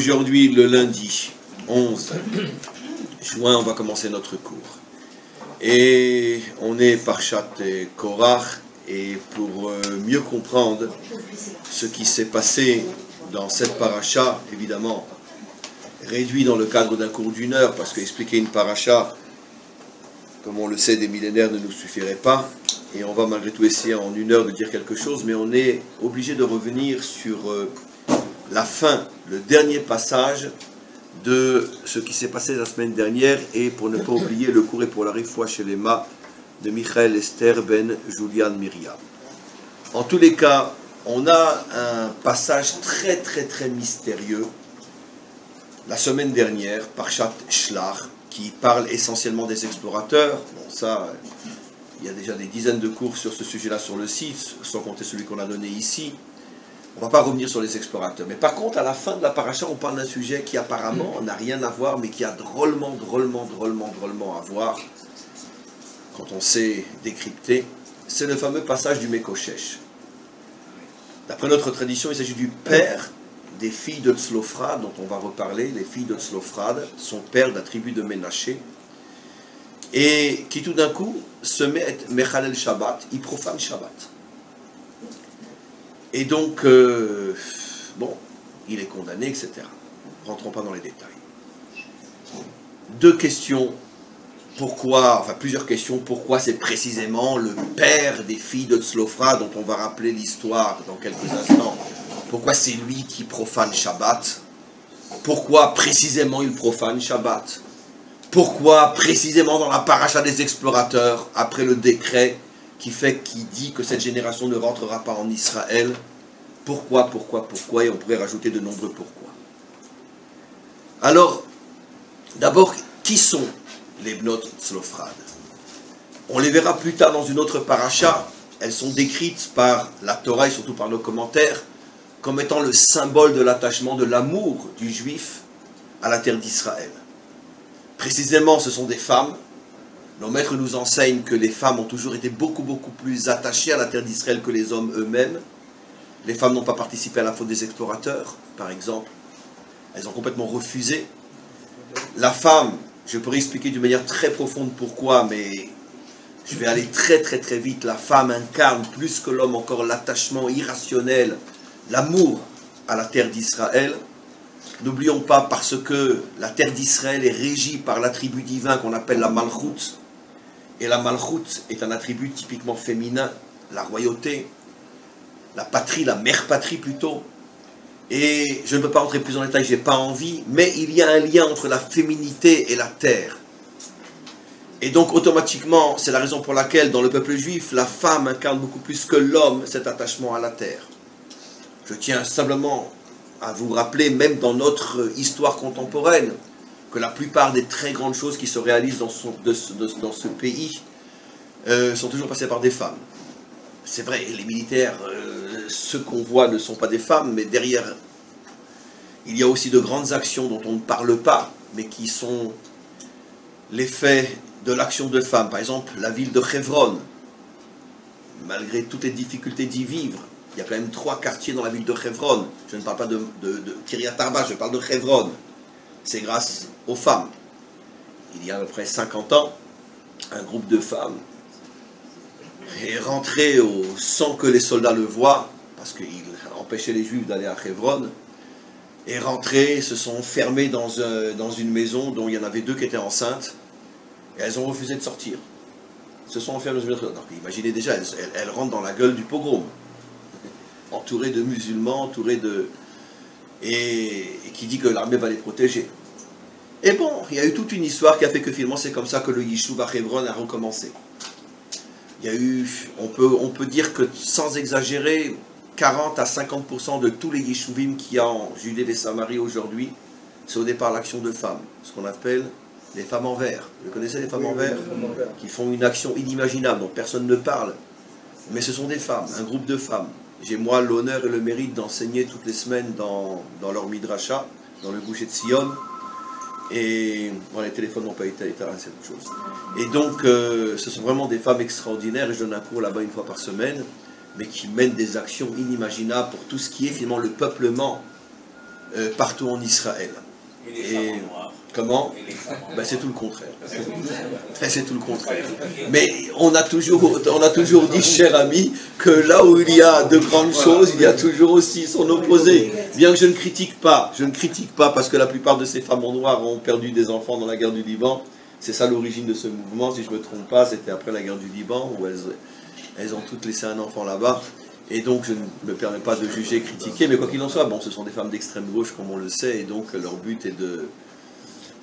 Aujourd'hui, le lundi 11 juin, on va commencer notre cours. Et on est Parshat Korach, et pour mieux comprendre ce qui s'est passé dans cette paracha, évidemment, réduit dans le cadre d'un cours d'une heure, parce qu'expliquer une paracha, comme on le sait, des millénaires ne nous suffirait pas, et on va malgré tout essayer en une heure de dire quelque chose, mais on est obligé de revenir sur la fin, le dernier passage de ce qui s'est passé la semaine dernière, et pour ne pas oublier le cours et pour la réfoua chez les mâts de Michael Esther ben Julian Myriam. En tous les cas, on a un passage très mystérieux la semaine dernière, Parshat Shlach, qui parle essentiellement des explorateurs. Bon, ça, il y a déjà des dizaines de cours sur ce sujet-là sur le site, sans compter celui qu'on a donné ici. On ne va pas revenir sur les explorateurs. Mais par contre, à la fin de la paracha, on parle d'un sujet qui apparemment n'a rien à voir, mais qui a drôlement à voir, quand on sait décrypter. C'est le fameux passage du Mekoshesh. D'après notre tradition, il s'agit du père des filles de Tzlophrad, dont on va reparler. Les filles de Tzlophrad, son père de la tribu de Ménaché, et qui tout d'un coup se met à être Mechalel Shabbat, il profane Shabbat. Et donc, bon, il est condamné, etc. Rentrons pas dans les détails. Deux questions. Pourquoi, enfin plusieurs questions. Pourquoi c'est précisément le père des filles de Tzlophrad, dont on va rappeler l'histoire dans quelques instants. Pourquoi c'est lui qui profane Shabbat? Pourquoi précisément il profane Shabbat? Pourquoi précisément dans la paracha des explorateurs, après le décret qui dit que cette génération ne rentrera pas en Israël? Pourquoi? Et on pourrait rajouter de nombreux pourquoi. Alors, d'abord, qui sont les Bnot Tzlophrad? On les verra plus tard dans une autre paracha. Elles sont décrites par la Torah et surtout par nos commentaires comme étant le symbole de l'attachement, de l'amour du juif à la terre d'Israël. Précisément, ce sont des femmes. Nos maîtres nous enseignent que les femmes ont toujours été beaucoup plus attachées à la terre d'Israël que les hommes eux-mêmes. Les femmes n'ont pas participé à la faute des explorateurs, par exemple. Elles ont complètement refusé. La femme, je pourrais expliquer d'une manière très profonde pourquoi, mais je vais aller très vite. La femme incarne plus que l'homme encore l'attachement irrationnel, l'amour à la terre d'Israël. N'oublions pas, parce que la terre d'Israël est régie par l'attribut divin qu'on appelle la Malchut. Et la Malchut est un attribut typiquement féminin, la royauté, la patrie, la mère patrie plutôt. Et je ne peux pas entrer plus en détail, je n'ai pas envie, mais il y a un lien entre la féminité et la terre. Et donc automatiquement, c'est la raison pour laquelle dans le peuple juif, la femme incarne beaucoup plus que l'homme cet attachement à la terre. Je tiens simplement à vous rappeler, même dans notre histoire contemporaine, que la plupart des très grandes choses qui se réalisent dans ce pays sont toujours passées par des femmes. C'est vrai, les militaires, ceux qu'on voit ne sont pas des femmes, mais derrière, il y a aussi de grandes actions dont on ne parle pas, mais qui sont l'effet de l'action de femmes. Par exemple, la ville de Hebron, malgré toutes les difficultés d'y vivre, il y a quand même 3 quartiers dans la ville de Hebron. Je ne parle pas de Kiryat Arba, je parle de Hebron. C'est grâce aux femmes. Il y a à peu près 50 ans, un groupe de femmes est rentré sans que les soldats le voient, parce qu'il empêchait les Juifs d'aller à Hebron, est rentré, se sont fermés dans une maison dont il y en avait 2 qui étaient enceintes, et elles ont refusé de sortir. Se sont enfermées dans une maison. Donc, imaginez déjà, elles rentrent dans la gueule du pogrom, entourées de musulmans, et qui dit que l'armée va les protéger. Et bon, il y a eu toute une histoire qui a fait que finalement c'est comme ça que le Yishuv à Hebron a recommencé. Il y a eu, on peut dire que sans exagérer, 40 à 50% de tous les Yishuvim qu'il y a en Judée et Samarie aujourd'hui, c'est au départ l'action de femmes, ce qu'on appelle les femmes en vert. Vous connaissez les femmes en vert? Qui font une action inimaginable, dont personne ne parle. Mais ce sont des femmes, un groupe de femmes. J'ai moi l'honneur et le mérite d'enseigner toutes les semaines dans leur midrasha, dans le Goucher de Sion. Et bon, les téléphones n'ont pas été éteints, c'est autre chose. Et donc, ce sont vraiment des femmes extraordinaires, et je donne un cours là-bas 1 fois par semaine, mais qui mènent des actions inimaginables pour tout ce qui est finalement le peuplement partout en Israël. Et les femmes en noir. Comment? Et les femmes en Ben, noir. c'est tout le contraire. C'est tout le contraire. Mais on a toujours dit, cher ami, que là où il y a de grandes choses, il y a toujours aussi son opposé. Bien que je ne critique pas parce que la plupart de ces femmes en noir ont perdu des enfants dans la guerre du Liban. C'est ça l'origine de ce mouvement, si je ne me trompe pas, c'était après la guerre du Liban, où elles ont toutes laissé un enfant là-bas. Et donc je ne me permets pas de juger, critiquer, mais quoi qu'il en soit, bon, ce sont des femmes d'extrême gauche, comme on le sait, et donc leur but est de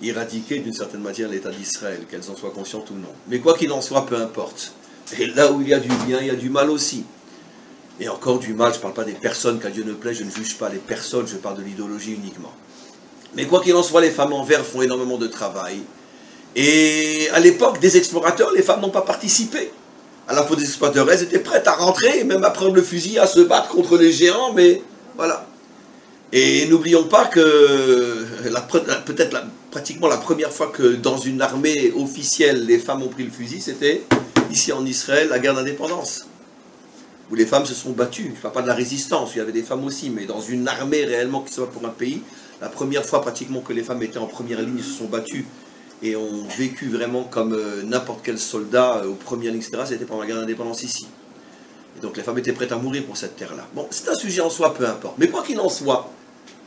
éradiquer d'une certaine manière l'État d'Israël, qu'elles en soient conscientes ou non. Mais quoi qu'il en soit, peu importe. Et là où il y a du bien, il y a du mal aussi. Et encore du mal, je ne parle pas des personnes, qu'à Dieu ne plaît, je ne juge pas les personnes, je parle de l'idéologie uniquement. Mais quoi qu'il en soit, les femmes en vert font énormément de travail. Et à l'époque des explorateurs, les femmes n'ont pas participé. À la fois des explorateurs, elles étaient prêtes à rentrer, même à prendre le fusil, à se battre contre les géants, mais voilà. Et n'oublions pas que peut-être pratiquement la première fois que dans une armée officielle, les femmes ont pris le fusil, c'était ici en Israël, la guerre d'indépendance, où les femmes se sont battues. Je ne parle pas de la résistance, il y avait des femmes aussi, mais dans une armée réellement qui se bat pour un pays, la première fois pratiquement que les femmes étaient en première ligne, se sont battues et ont vécu vraiment comme n'importe quel soldat aux premières lignes, etc., c'était pendant la guerre d'indépendance ici. Et donc les femmes étaient prêtes à mourir pour cette terre-là. Bon, c'est un sujet en soi, peu importe. Mais quoi qu'il en soit,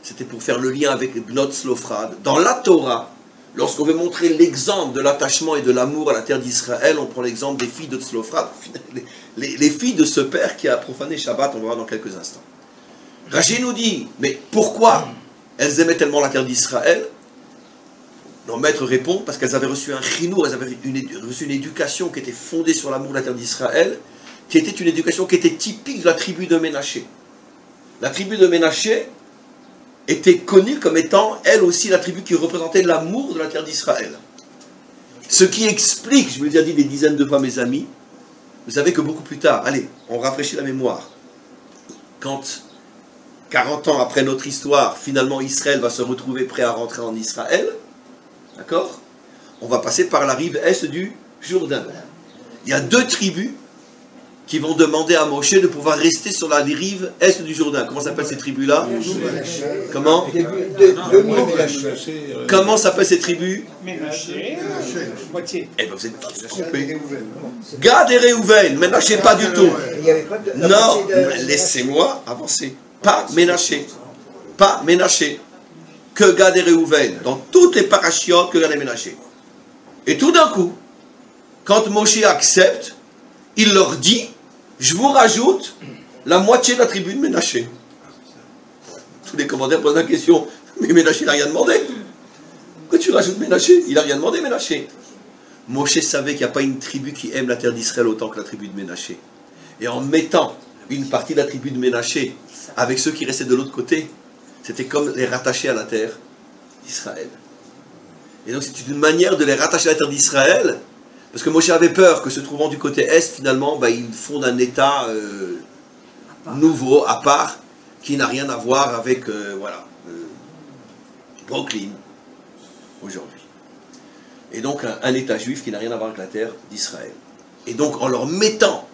c'était pour faire le lien avec Bnot Tzlofrad. Dans la Torah, lorsqu'on veut montrer l'exemple de l'attachement et de l'amour à la terre d'Israël, on prend l'exemple des filles de Tzlofrad, les filles de ce père qui a profané Shabbat, on va voir dans quelques instants. Rachid nous dit, mais pourquoi elles aimaient tellement la terre d'Israël? Nos maîtres répondent parce qu'elles avaient reçu un chinour, elles avaient reçu une éducation qui était fondée sur l'amour de la terre d'Israël, qui était une éducation qui était typique de la tribu de Ménaché. La tribu de Ménaché était connue comme étant, elle aussi, la tribu qui représentait l'amour de la terre d'Israël. Ce qui explique, je vous l'ai déjà dit des dizaines de fois, mes amis, vous savez que beaucoup plus tard, allez, on rafraîchit la mémoire, quand 40 ans après notre histoire, finalement Israël va se retrouver prêt à rentrer en Israël, d'accord? On va passer par la rive est du Jourdain. Il y a deux tribus qui vont demander à Moshe de pouvoir rester sur la rive est du Jourdain. Comment s'appellent ces tribus-là? Comment? Comment s'appellent ces tribus? Ménaché, moitié. Eh bien, vous êtes tous trompés. Gad et Réhouven, Ménaché pas du tout. Non, laissez-moi avancer. Pas Ménaché. Pas Ménaché. Que Gad et Réhouven. Dans toutes les parachiotes, que Gad et Ménaché. Et tout d'un coup, quand Moshe accepte, il leur dit, je vous rajoute la moitié de la tribu de Ménaché. Tous les commentaires posent la question, mais Ménaché n'a rien demandé. Pourquoi tu rajoutes Ménaché? Il n'a rien demandé, Ménaché. Moshe savait qu'il n'y a pas une tribu qui aime la terre d'Israël autant que la tribu de Ménaché. Et en mettant une partie de la tribu de Ménaché avec ceux qui restaient de l'autre côté, c'était comme les rattacher à la terre d'Israël. Et donc c'est une manière de les rattacher à la terre d'Israël, parce que Moshe avait peur que se trouvant du côté est, finalement, il fonde un État nouveau, à part, qui n'a rien à voir avec, Brooklyn, aujourd'hui. Et donc un État juif qui n'a rien à voir avec la terre d'Israël. Et donc en leur mettant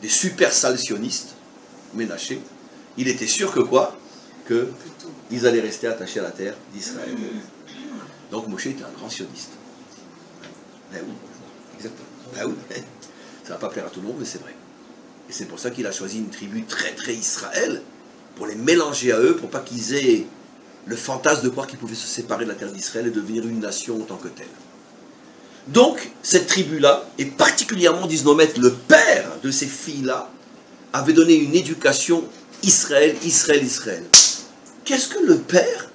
des super sales sionistes, Ménaché, il était sûr que quoi? Qu'ils allaient rester attachés à la terre d'Israël. Donc Moshe était un grand sioniste. Ben oui, exactement. Ben oui. Ça ne va pas plaire à tout le monde, mais c'est vrai. Et c'est pour ça qu'il a choisi une tribu très très Israël, pour les mélanger à eux, pour pas qu'ils aient le fantasme de croire qu'ils pouvaient se séparer de la terre d'Israël et devenir une nation en tant que telle. Donc, cette tribu-là, et particulièrement, disent nos maîtres, le père de ces filles-là, avait donné une éducation Israël, Israël, Israël. Qu'est-ce que le père,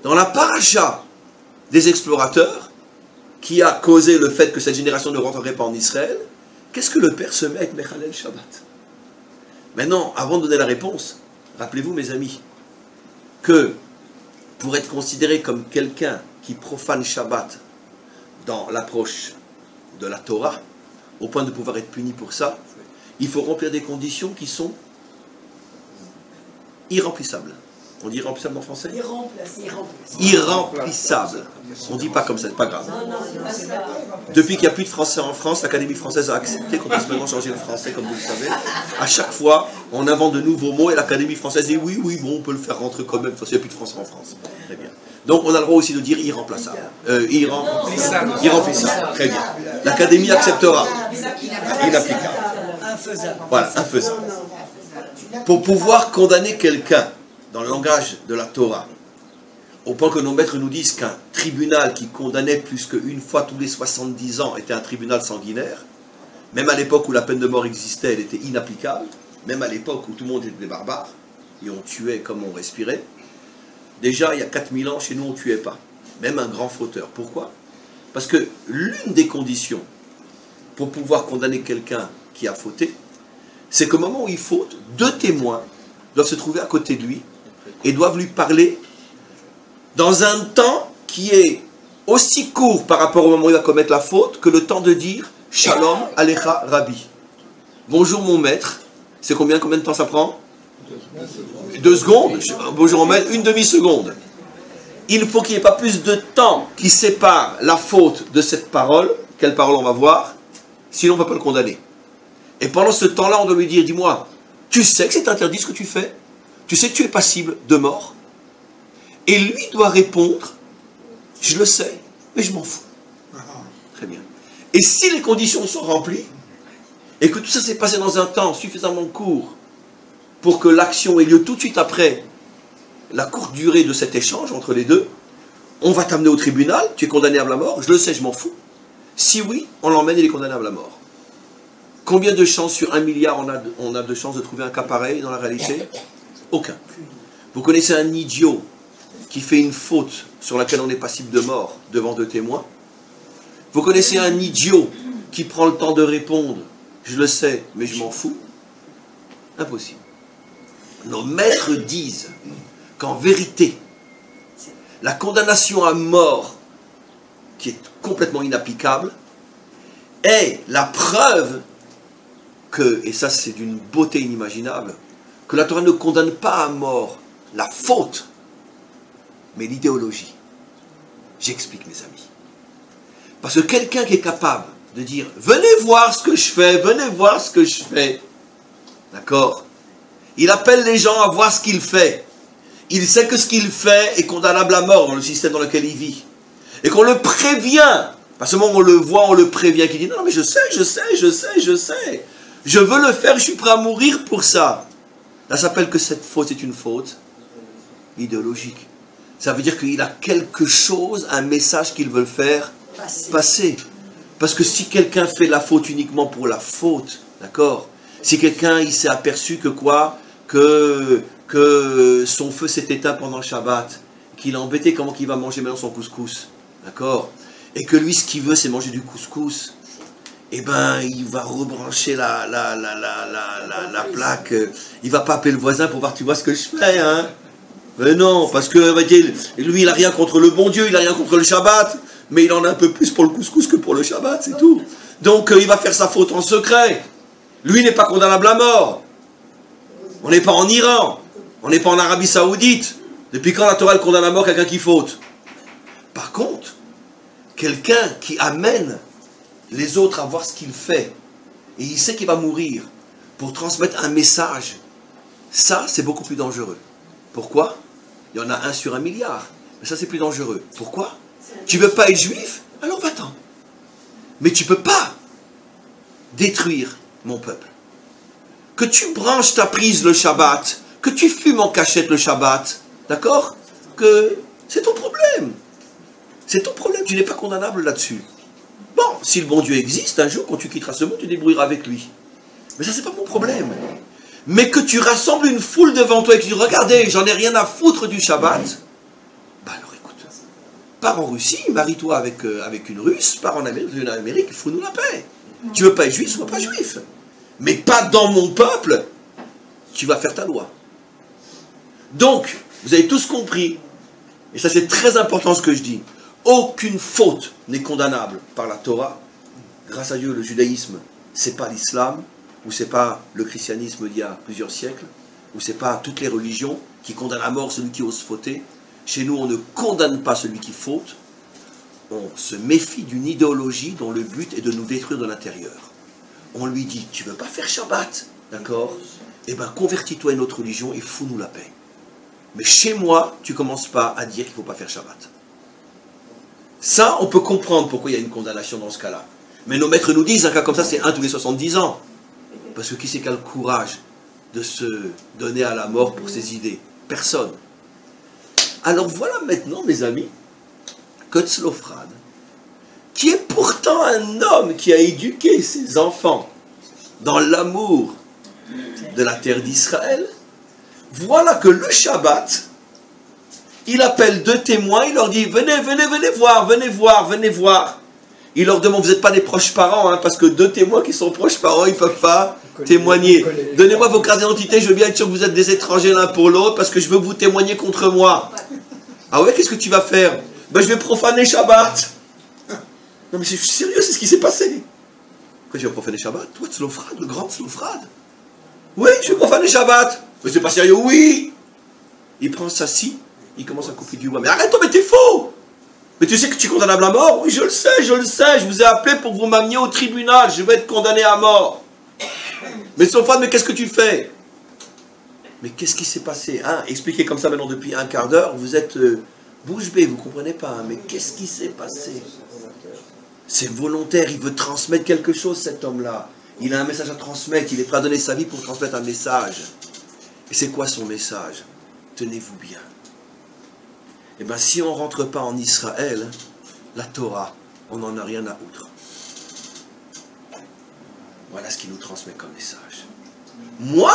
dans la paracha des explorateurs, qui a causé le fait que cette génération ne rentrerait pas en Israël, qu'est-ce que le père se met avec Mechalel Shabbat? Maintenant, avant de donner la réponse, rappelez-vous, mes amis, que pour être considéré comme quelqu'un qui profane Shabbat dans l'approche de la Torah, au point de pouvoir être puni pour ça, il faut remplir des conditions qui sont irremplissables. On dit irremplaçable en français? Irremplaçable. Irremplaçable. On ne dit pas comme ça, c'est pas grave. Depuis qu'il n'y a plus de français en France, l'Académie française a accepté qu'on puisse maintenant changer le français, comme vous le savez. À chaque fois, on invente de nouveaux mots et l'Académie française dit oui, oui, bon, on peut le faire rentrer quand même, parce qu'il n'y a plus de français en France. Très bien. Donc on a le droit aussi de dire irremplaçable. Irremplaçable. Très bien. L'Académie acceptera. Inapplicable. Infaisable. Voilà, infaisable. Pour pouvoir condamner quelqu'un dans le langage de la Torah, au point que nos maîtres nous disent qu'un tribunal qui condamnait plus qu'une fois tous les 70 ans était un tribunal sanguinaire, même à l'époque où la peine de mort existait, elle était inapplicable, même à l'époque où tout le monde était des barbares, et on tuait comme on respirait. Déjà, il y a 4000 ans, chez nous, on ne tuait pas, même un grand fauteur. Pourquoi? Parce que l'une des conditions pour pouvoir condamner quelqu'un qui a fauté, c'est qu'au moment où il faute, 2 témoins doivent se trouver à côté de lui et doivent lui parler dans un temps qui est aussi court par rapport au moment où il va commettre la faute que le temps de dire « Shalom Alecha Rabbi ». Bonjour mon maître. C'est combien de temps ça prend? 2 secondes. Bonjour mon maître, 1 demi-seconde. Il faut qu'il n'y ait pas plus de temps qui sépare la faute de cette parole. Quelle parole on va voir? Sinon on ne va pas le condamner. Et pendant ce temps-là, on doit lui dire, dis-moi, tu sais que c'est interdit ce que tu fais? Tu sais que tu es passible de mort? Et lui doit répondre, je le sais, mais je m'en fous. Très bien. Et si les conditions sont remplies, et que tout ça s'est passé dans un temps suffisamment court pour que l'action ait lieu tout de suite après la courte durée de cet échange entre les deux, on va t'amener au tribunal, tu es condamnable à mort, je le sais, je m'en fous. Si oui, on l'emmène, il est condamnable à mort. Combien de chances sur 1 milliard on a de chances de trouver un cas pareil dans la réalité? Aucun. Vous connaissez un idiot qui fait une faute sur laquelle on est passible de mort devant 2 témoins? Vous connaissez un idiot qui prend le temps de répondre, je le sais, mais je m'en fous? Impossible. Nos maîtres disent qu'en vérité, la condamnation à mort, qui est complètement inapplicable, est la preuve que, et ça c'est d'une beauté inimaginable, que la Torah ne condamne pas à mort la faute, mais l'idéologie. J'explique, mes amis. Parce que quelqu'un qui est capable de dire « Venez voir ce que je fais, venez voir ce que je fais », d'accord? Il appelle les gens à voir ce qu'il fait. Il sait que ce qu'il fait est condamnable à mort dans le système dans lequel il vit. Et qu'on le prévient. Parce que moment où on le voit, on le prévient, qui dit « Non, mais je sais. Je veux le faire, je suis prêt à mourir pour ça. » Là, ça s'appelle que cette faute est une faute idéologique. Ça veut dire qu'il a quelque chose, un message qu'il veut faire passer. Parce que si quelqu'un fait la faute uniquement pour la faute, d'accord? Si quelqu'un, il s'est aperçu que quoi? Que son feu s'est éteint pendant le Shabbat, qu'il est embêté comment qu'il va manger maintenant son couscous, d'accord? Et que lui, ce qu'il veut, c'est manger du couscous. Eh ben, il va rebrancher la plaque. Il va pas appeler le voisin pour voir, tu vois ce que je fais, hein? Mais non, parce que lui, il n'a rien contre le bon Dieu, il n'a rien contre le Shabbat, mais il en a un peu plus pour le couscous que pour le Shabbat, c'est tout. Donc, il va faire sa faute en secret. Lui n'est pas condamnable à mort. On n'est pas en Iran. On n'est pas en Arabie Saoudite. Depuis quand la Torah elle condamne à mort quelqu'un qui faute? Par contre, quelqu'un qui amène les autres à voir ce qu'il fait, et il sait qu'il va mourir, pour transmettre un message, ça c'est beaucoup plus dangereux. Pourquoi? Il y en a 1 sur 1 milliard. Mais ça c'est plus dangereux. Pourquoi? Tu veux pas être juif? Alors va-t'en. Mais tu peux pas détruire mon peuple. Que tu branches ta prise le Shabbat, que tu fumes en cachette le Shabbat, d'accord? Que c'est ton problème. C'est ton problème, tu n'es pas condamnable là-dessus. Bon, si le bon Dieu existe, un jour, quand tu quitteras ce monde, tu débrouilleras avec lui. Mais ça, c'est pas mon problème. Mais que tu rassembles une foule devant toi et que tu dis, regardez, j'en ai rien à foutre du Shabbat, bah alors écoute, pars en Russie, marie-toi avec une Russe, pars en Amérique, fous-nous la paix. Tu veux pas être juif, sois pas juif. Mais pas dans mon peuple, tu vas faire ta loi. Donc, vous avez tous compris, et ça c'est très important ce que je dis, aucune faute n'est condamnable par la Torah. Grâce à Dieu, le judaïsme, c'est pas l'islam, ou c'est pas le christianisme d'il y a plusieurs siècles. ou c'est pas toutes les religions qui condamnent à mort celui qui ose fauter. Chez nous, on ne condamne pas celui qui faute. On se méfie d'une idéologie dont le but est de nous détruire de l'intérieur. On lui dit, tu veux pas faire Shabbat, d'accord? Eh bien, convertis-toi à une autre religion et fous-nous la paix. Mais chez moi, tu commences pas à dire qu'il ne faut pas faire Shabbat. Ça, on peut comprendre pourquoi il y a une condamnation dans ce cas-là. Mais nos maîtres nous disent, un cas comme ça, c'est un tous les 70 ans. Parce que qui c'est qui a le courage de se donner à la mort pour ses idées? Personne. Alors voilà maintenant, mes amis, que Tzlofrad, qui est pourtant un homme qui a éduqué ses enfants dans l'amour de la terre d'Israël, voilà que le Shabbat, il appelle 2 témoins, il leur dit, venez, venez, venez voir, venez voir, venez voir. Il leur demande, vous n'êtes pas des proches parents, hein, parce que 2 témoins qui sont proches parents, ils ne peuvent pas témoigner. Donnez-moi vos cartes d'identité, je veux bien être sûr que vous êtes des étrangers l'un pour l'autre, parce que je veux que vous témoigniez contre moi. Ah ouais, qu'est-ce que tu vas faire? Ben, je vais profaner Shabbat. Non mais c'est sérieux, c'est ce qui s'est passé. Pourquoi tu vas profaner Shabbat? Toi, Tzlofrad, le grand Tzlofrad. Oui, je vais profaner Shabbat. Mais c'est pas sérieux, oui. Il prend sa scie, il commence à couper du bois. Mais arrête-toi, mais t'es faux. Mais tu sais que tu es condamnable à mort? Oui, je le sais, je le sais. Je vous ai appelé pour que vous m'ameniez au tribunal. Je vais être condamné à mort. Mais Tzlofrad, mais qu'est-ce que tu fais? Mais qu'est-ce qui s'est passé, hein? Expliquez comme ça maintenant depuis un quart d'heure. Vous êtes bouche bée, vous ne comprenez pas. Hein? Mais qu'est-ce qui s'est passé? C'est volontaire, il veut transmettre quelque chose, cet homme-là. Il a un message à transmettre, il est prêt à donner sa vie pour transmettre un message. Et c'est quoi son message? Tenez-vous bien. Eh bien, si on ne rentre pas en Israël, la Torah, on n'en a rien à outre. Voilà ce qu'il nous transmet comme message. Moi,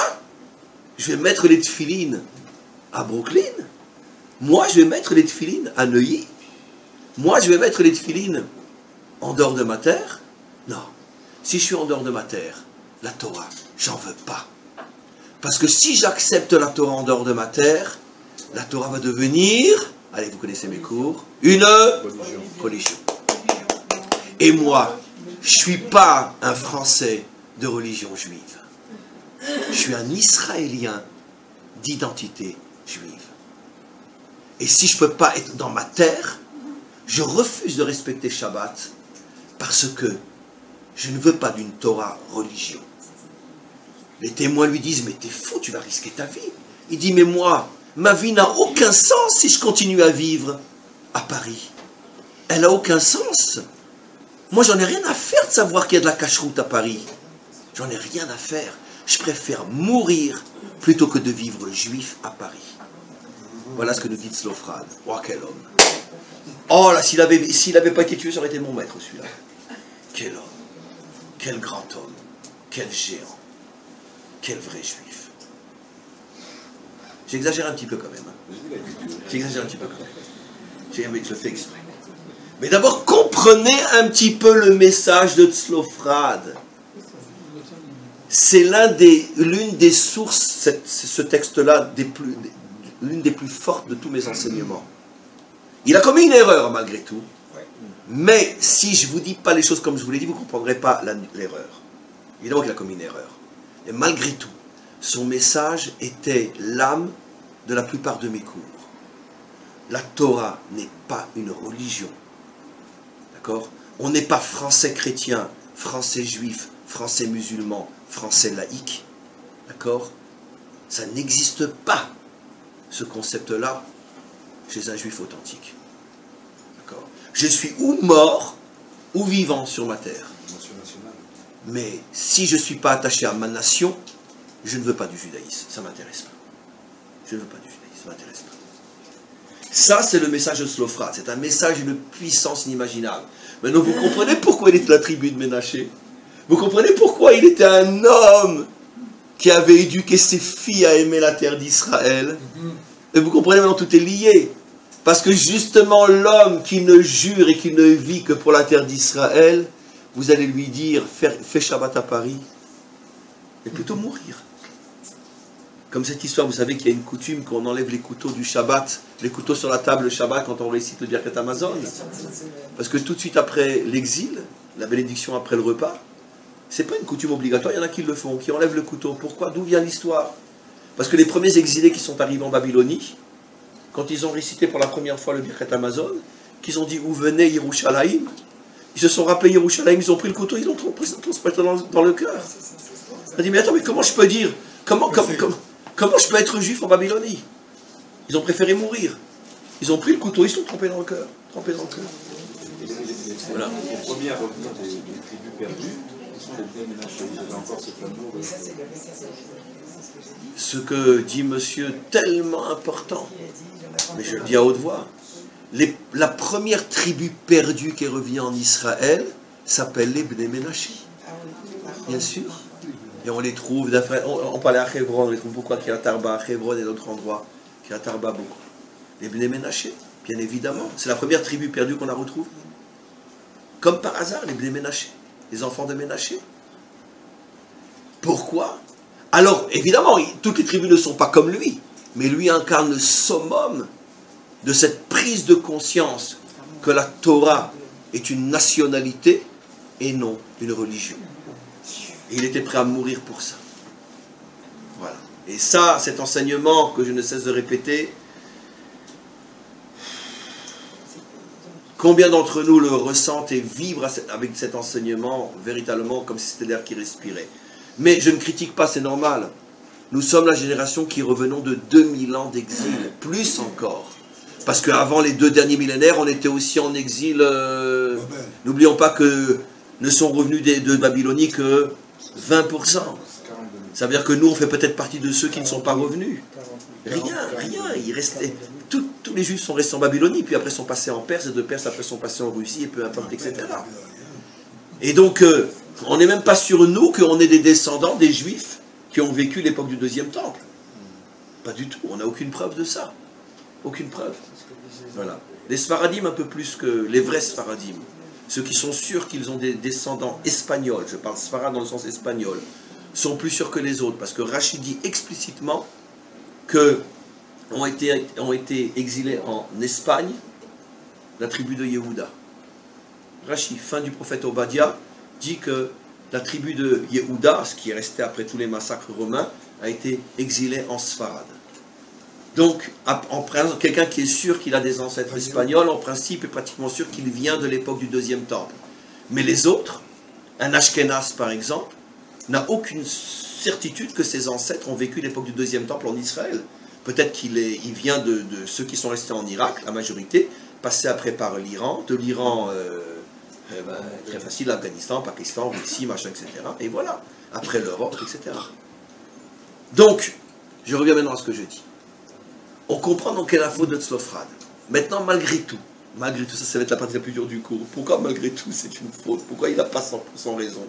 je vais mettre les tefilines à Brooklyn. Moi, je vais mettre les tefilines à Neuilly. Moi, je vais mettre les tefilines en dehors de ma terre. Non. Si je suis en dehors de ma terre, la Torah, j'en veux pas. Parce que si j'accepte la Torah en dehors de ma terre, la Torah va devenir, allez, vous connaissez mes cours, une religion. Et moi, je ne suis pas un Français de religion juive. Je suis un Israélien d'identité juive. Et si je ne peux pas être dans ma terre, je refuse de respecter Shabbat parce que je ne veux pas d'une Torah religion. Les témoins lui disent, mais t'es fou, tu vas risquer ta vie. Il dit, mais moi, ma vie n'a aucun sens si je continue à vivre à Paris. Elle n'a aucun sens. Moi, j'en ai rien à faire de savoir qu'il y a de la cacheroute à Paris. J'en ai rien à faire. Je préfère mourir plutôt que de vivre juif à Paris. Voilà ce que nous dit Tzlofrad. Oh, quel homme. Oh là, s'il avait pas été tué, ça aurait été mon maître, celui-là. Quel homme. Quel grand homme. Quel géant. Quel vrai juif. J'exagère un petit peu quand même. Hein. J'exagère un petit peu quand même. Je le fais exprès. Mais d'abord, comprenez un petit peu le message de Tzlofrad. C'est l'une des sources, ce texte-là, l'une des plus fortes de tous mes enseignements. Il a commis une erreur malgré tout. Mais si je ne vous dis pas les choses comme je vous l'ai dit, vous ne comprendrez pas l'erreur. Évidemment qu'il a commis une erreur. Et malgré tout, son message était l'âme de la plupart de mes cours. La Torah n'est pas une religion. D'accord? On n'est pas français chrétien, français juif, français musulman, français laïque. D'accord? Ça n'existe pas, ce concept-là, chez un juif authentique. D'accord? Je suis ou mort, ou vivant sur ma terre. Mais si je ne suis pas attaché à ma nation, je ne veux pas du judaïsme. Ça ne m'intéresse pas. Je ne veux pas du judaïsme. Ça ne m'intéresse pas. Ça, c'est le message de Tzlofrad. C'est un message d'une puissance inimaginable. Maintenant, vous comprenez pourquoi il était la tribu de Ménaché? Vous comprenez pourquoi il était un homme qui avait éduqué ses filles à aimer la terre d'Israël? Et vous comprenez maintenant, tout est lié. Parce que justement, l'homme qui ne jure et qui ne vit que pour la terre d'Israël, vous allez lui dire, fais Shabbat à Paris, et plutôt mourir. Comme cette histoire, vous savez qu'il y a une coutume qu'on enlève les couteaux du Shabbat, les couteaux sur la table le Shabbat quand on récite le Birkat Hamazon. Parce que tout de suite après l'exil, la bénédiction après le repas, c'est pas une coutume obligatoire, il y en a qui le font, qui enlèvent le couteau. Pourquoi? D'où vient l'histoire? Parce que les premiers exilés qui sont arrivés en Babylonie, quand ils ont récité pour la première fois le Birkat Amazon, qu'ils ont dit où venez Yerushalayim, ils se sont rappelés Yerushalayim, ils ont pris le couteau, ils l'ont transporté dans le cœur. On a dit mais attends, mais comment je peux dire, comment je peux être juif en Babylonie? Ils ont préféré mourir. Ils ont pris le couteau, ils se sont trempés dans le cœur. Voilà. Les premiers à revenir des tribus perdues, sont les Bnei Ménaché. Ils avaient encore ce fameux. Ce que dit monsieur, tellement important, mais je le dis à haute voix, la première tribu perdue qui est revenue en Israël s'appelle les Bnei Ménaché. Bien sûr. Et on les trouve, on parlait à Hebron, on les trouve beaucoup à Kiryat-Arba, à Hebron et d'autres endroits. Kiryat-Arba beaucoup. Les Bnei Ménaché, bien évidemment. C'est la première tribu perdue qu'on a retrouvée. Comme par hasard, les Bnei Ménaché, les enfants de Ménaché. Pourquoi? Alors, évidemment, toutes les tribus ne sont pas comme lui, mais lui incarne le summum de cette prise de conscience que la Torah est une nationalité et non une religion. Et il était prêt à mourir pour ça. Voilà. Et ça, cet enseignement que je ne cesse de répéter, combien d'entre nous le ressentent et vibrent avec cet enseignement véritablement comme si c'était l'air qui respirait. Mais je ne critique pas, c'est normal. Nous sommes la génération qui revenons de 2000 ans d'exil, plus encore. Parce qu'avant les 2 derniers millénaires, on était aussi en exil. N'oublions pas que ne sont revenus de Babylonie que 20%. Ça veut dire que nous, on fait peut-être partie de ceux qui ne sont pas revenus. Rien. Il restait, tous les Juifs sont restés en Babylonie, puis après sont passés en Perse, et de Perse après sont passés en Russie, et peu importe, etc. Et donc, on n'est même pas sur nous qu'on est des descendants des Juifs qui ont vécu l'époque du deuxième temple. Pas du tout, on n'a aucune preuve de ça. Aucune preuve. Voilà. Les Sfaradim un peu plus que les vrais Sfaradim, ceux qui sont sûrs qu'ils ont des descendants espagnols, je parle Sfarad dans le sens espagnol, sont plus sûrs que les autres, parce que Rachid dit explicitement que ont été exilés en Espagne la tribu de Yehuda. Rachid, fin du prophète Obadiah, dit que la tribu de Yehuda, ce qui est resté après tous les massacres romains, a été exilée en Sfarad. Donc, quelqu'un qui est sûr qu'il a des ancêtres espagnols, en principe, est pratiquement sûr qu'il vient de l'époque du deuxième temple. Mais les autres, un Ashkenaz par exemple, n'a aucune certitude que ses ancêtres ont vécu l'époque du deuxième temple en Israël. Peut-être qu'il vient de ceux qui sont restés en Irak, la majorité, passé après par l'Iran, de l'Iran, très facile, l'Afghanistan, Pakistan, Russie, machin, etc. Et voilà, après l'Europe, etc. Donc, je reviens maintenant à ce que je dis. On comprend donc quelle est la faute de Tzlofrad. Maintenant, malgré tout, ça va être la partie la plus dure du cours. Pourquoi malgré tout c'est une faute? Pourquoi il n'a pas 100% raison?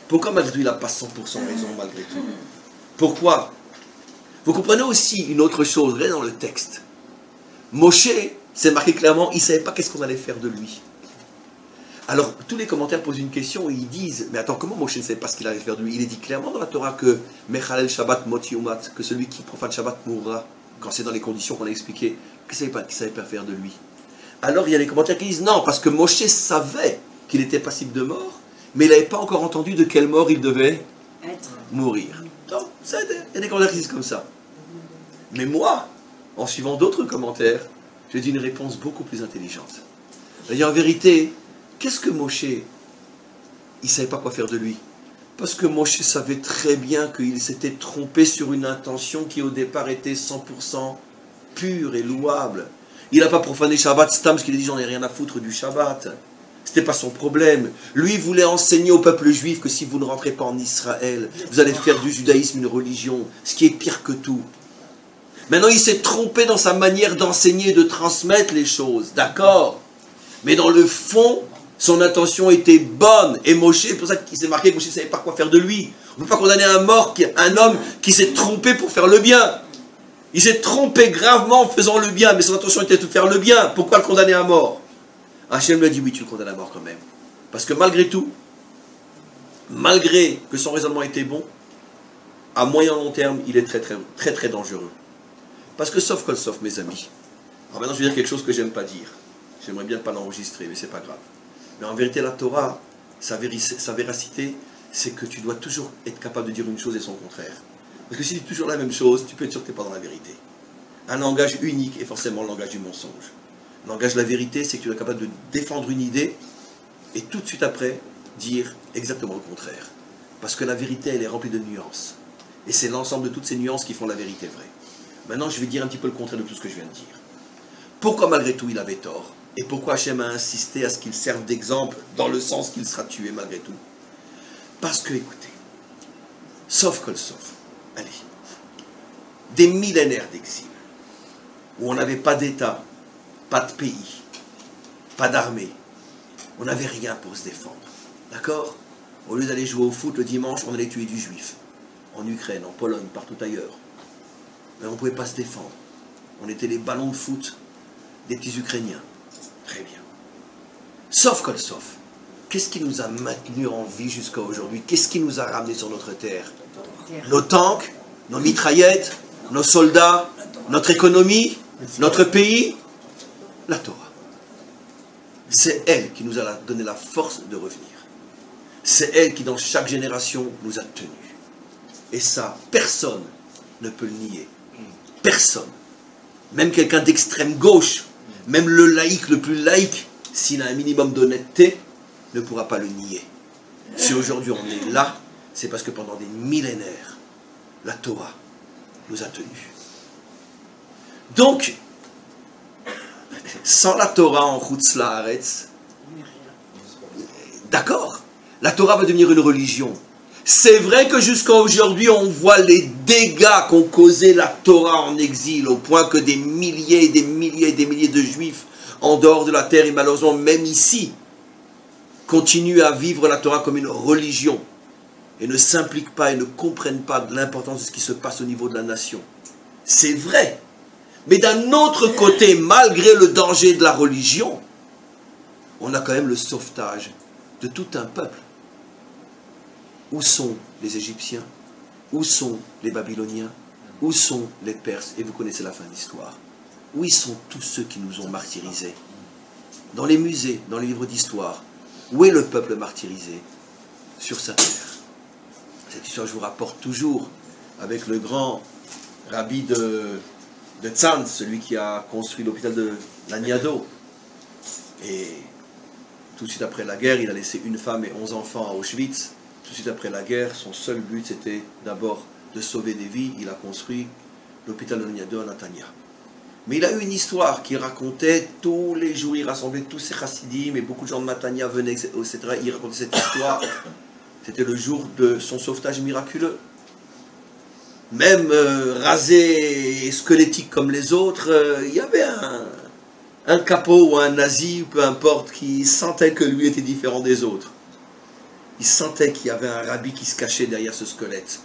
Pourquoi malgré tout il n'a pas 100% raison malgré tout? Pourquoi? Vous comprenez aussi une autre chose, rien dans le texte. Moshe, c'est marqué clairement, il ne savait pas qu'est-ce qu'on allait faire de lui. Alors, tous les commentaires posent une question et ils disent, mais attends, comment Moshe ne savait pas ce qu'il allait faire de lui? Il est dit clairement dans la Torah que Mechalel Shabbat Mot Yumat, que celui qui profane Shabbat mourra, quand c'est dans les conditions qu'on a expliquées, qu'il ne savait pas faire de lui. Alors, il y a des commentaires qui disent, non, parce que Moshe savait qu'il était passible de mort, mais il n'avait pas encore entendu de quelle mort il devait mourir. Donc, il y a des commentaires qui disent comme ça. Mais moi, en suivant d'autres commentaires, j'ai dit une réponse beaucoup plus intelligente. C'est-à-dire, en vérité, qu'est-ce que Moshe, il ne savait pas quoi faire de lui? Parce que Moshe savait très bien qu'il s'était trompé sur une intention qui au départ était 100% pure et louable. Il n'a pas profané Shabbat Stam, parce qu'il a dit j'en ai rien à foutre du Shabbat. C'était pas son problème. Lui voulait enseigner au peuple juif que si vous ne rentrez pas en Israël, vous allez faire du judaïsme une religion, ce qui est pire que tout. Maintenant, il s'est trompé dans sa manière d'enseigner et de transmettre les choses, d'accord? Mais dans le fond, son intention était bonne. Et Moshe, c'est pour ça qu'il s'est marqué que Moshe ne savait pas quoi faire de lui. On ne peut pas condamner un homme qui s'est trompé pour faire le bien. Il s'est trompé gravement en faisant le bien, mais son intention était de faire le bien. Pourquoi le condamner à mort? Hachem lui a dit, oui, tu le condamnes à mort quand même. Parce que malgré tout, malgré que son raisonnement était bon, à moyen long terme, il est très dangereux. Parce que sauf mes amis. Alors maintenant, je vais dire quelque chose que j'aime pas dire. J'aimerais bien ne pas l'enregistrer, mais c'est pas grave. Mais en vérité, la Torah, sa véracité, c'est que tu dois toujours être capable de dire une chose et son contraire. Parce que si tu dis toujours la même chose, tu peux être sûr que tu n'es pas dans la vérité. Un langage unique est forcément le langage du mensonge. Le langage de la vérité, c'est que tu es capable de défendre une idée et tout de suite après, dire exactement le contraire. Parce que la vérité, elle est remplie de nuances. Et c'est l'ensemble de toutes ces nuances qui font la vérité vraie. Maintenant, je vais dire un petit peu le contraire de tout ce que je viens de dire. Pourquoi malgré tout il avait tort? Et pourquoi Hachem a insisté à ce qu'il serve d'exemple dans le sens qu'il sera tué malgré tout? Parce que, écoutez, sauf que le sauf, allez, des millénaires d'exil, où on n'avait pas d'État, pas de pays, pas d'armée, on n'avait rien pour se défendre, d'accord? Au lieu d'aller jouer au foot le dimanche, on allait tuer du juif, en Ukraine, en Pologne, partout ailleurs. Mais on ne pouvait pas se défendre. On était les ballons de foot des petits Ukrainiens. Très bien. Sauf que le sauf, qu'est-ce qui nous a maintenus en vie jusqu'à aujourd'hui? Qu'est-ce qui nous a ramenés sur notre terre? Nos tanks, nos mitraillettes, nos soldats, notre économie, notre pays, la Torah. C'est elle qui nous a donné la force de revenir. C'est elle qui, dans chaque génération, nous a tenus. Et ça, personne ne peut le nier. Personne. Même quelqu'un d'extrême gauche, même le laïc le plus laïque, s'il a un minimum d'honnêteté, ne pourra pas le nier. Si aujourd'hui on est là, c'est parce que pendant des millénaires, la Torah nous a tenus. Donc, sans la Torah en Chutz La'aretz, d'accord, la Torah va devenir une religion. C'est vrai que jusqu'à aujourd'hui, on voit les dégâts qu'ont causé la Torah en exil, au point que des milliers et des milliers et des milliers de Juifs, en dehors de la terre et malheureusement même ici, continuent à vivre la Torah comme une religion et ne s'impliquent pas et ne comprennent pas l'importance de ce qui se passe au niveau de la nation. C'est vrai. Mais d'un autre côté, malgré le danger de la religion, on a quand même le sauvetage de tout un peuple. Où sont les Égyptiens? Où sont les Babyloniens? Où sont les Perses? Et vous connaissez la fin de l'histoire. Où sont tous ceux qui nous ont martyrisés? Dans les musées, dans les livres d'histoire. Où est le peuple martyrisé? Sur sa terre. Cette histoire, je vous rapporte toujours avec le grand rabbi de Tzanz, celui qui a construit l'hôpital de Laniado. Et tout de suite après la guerre, il a laissé une femme et 11 enfants à Auschwitz. Tout de suite après la guerre, son seul but, c'était d'abord de sauver des vies. Il a construit l'hôpital de Laniado à Netanya. Mais il a eu une histoire qu'il racontait tous les jours. Il rassemblait tous ses chassidim, et beaucoup de gens de Netanya venaient, etc. Il racontait cette histoire. C'était le jour de son sauvetage miraculeux. Même rasé et squelettique comme les autres, il y avait un capot ou un nazi, peu importe, qui sentait que lui était différent des autres. Il sentait qu'il y avait un rabbi qui se cachait derrière ce squelette.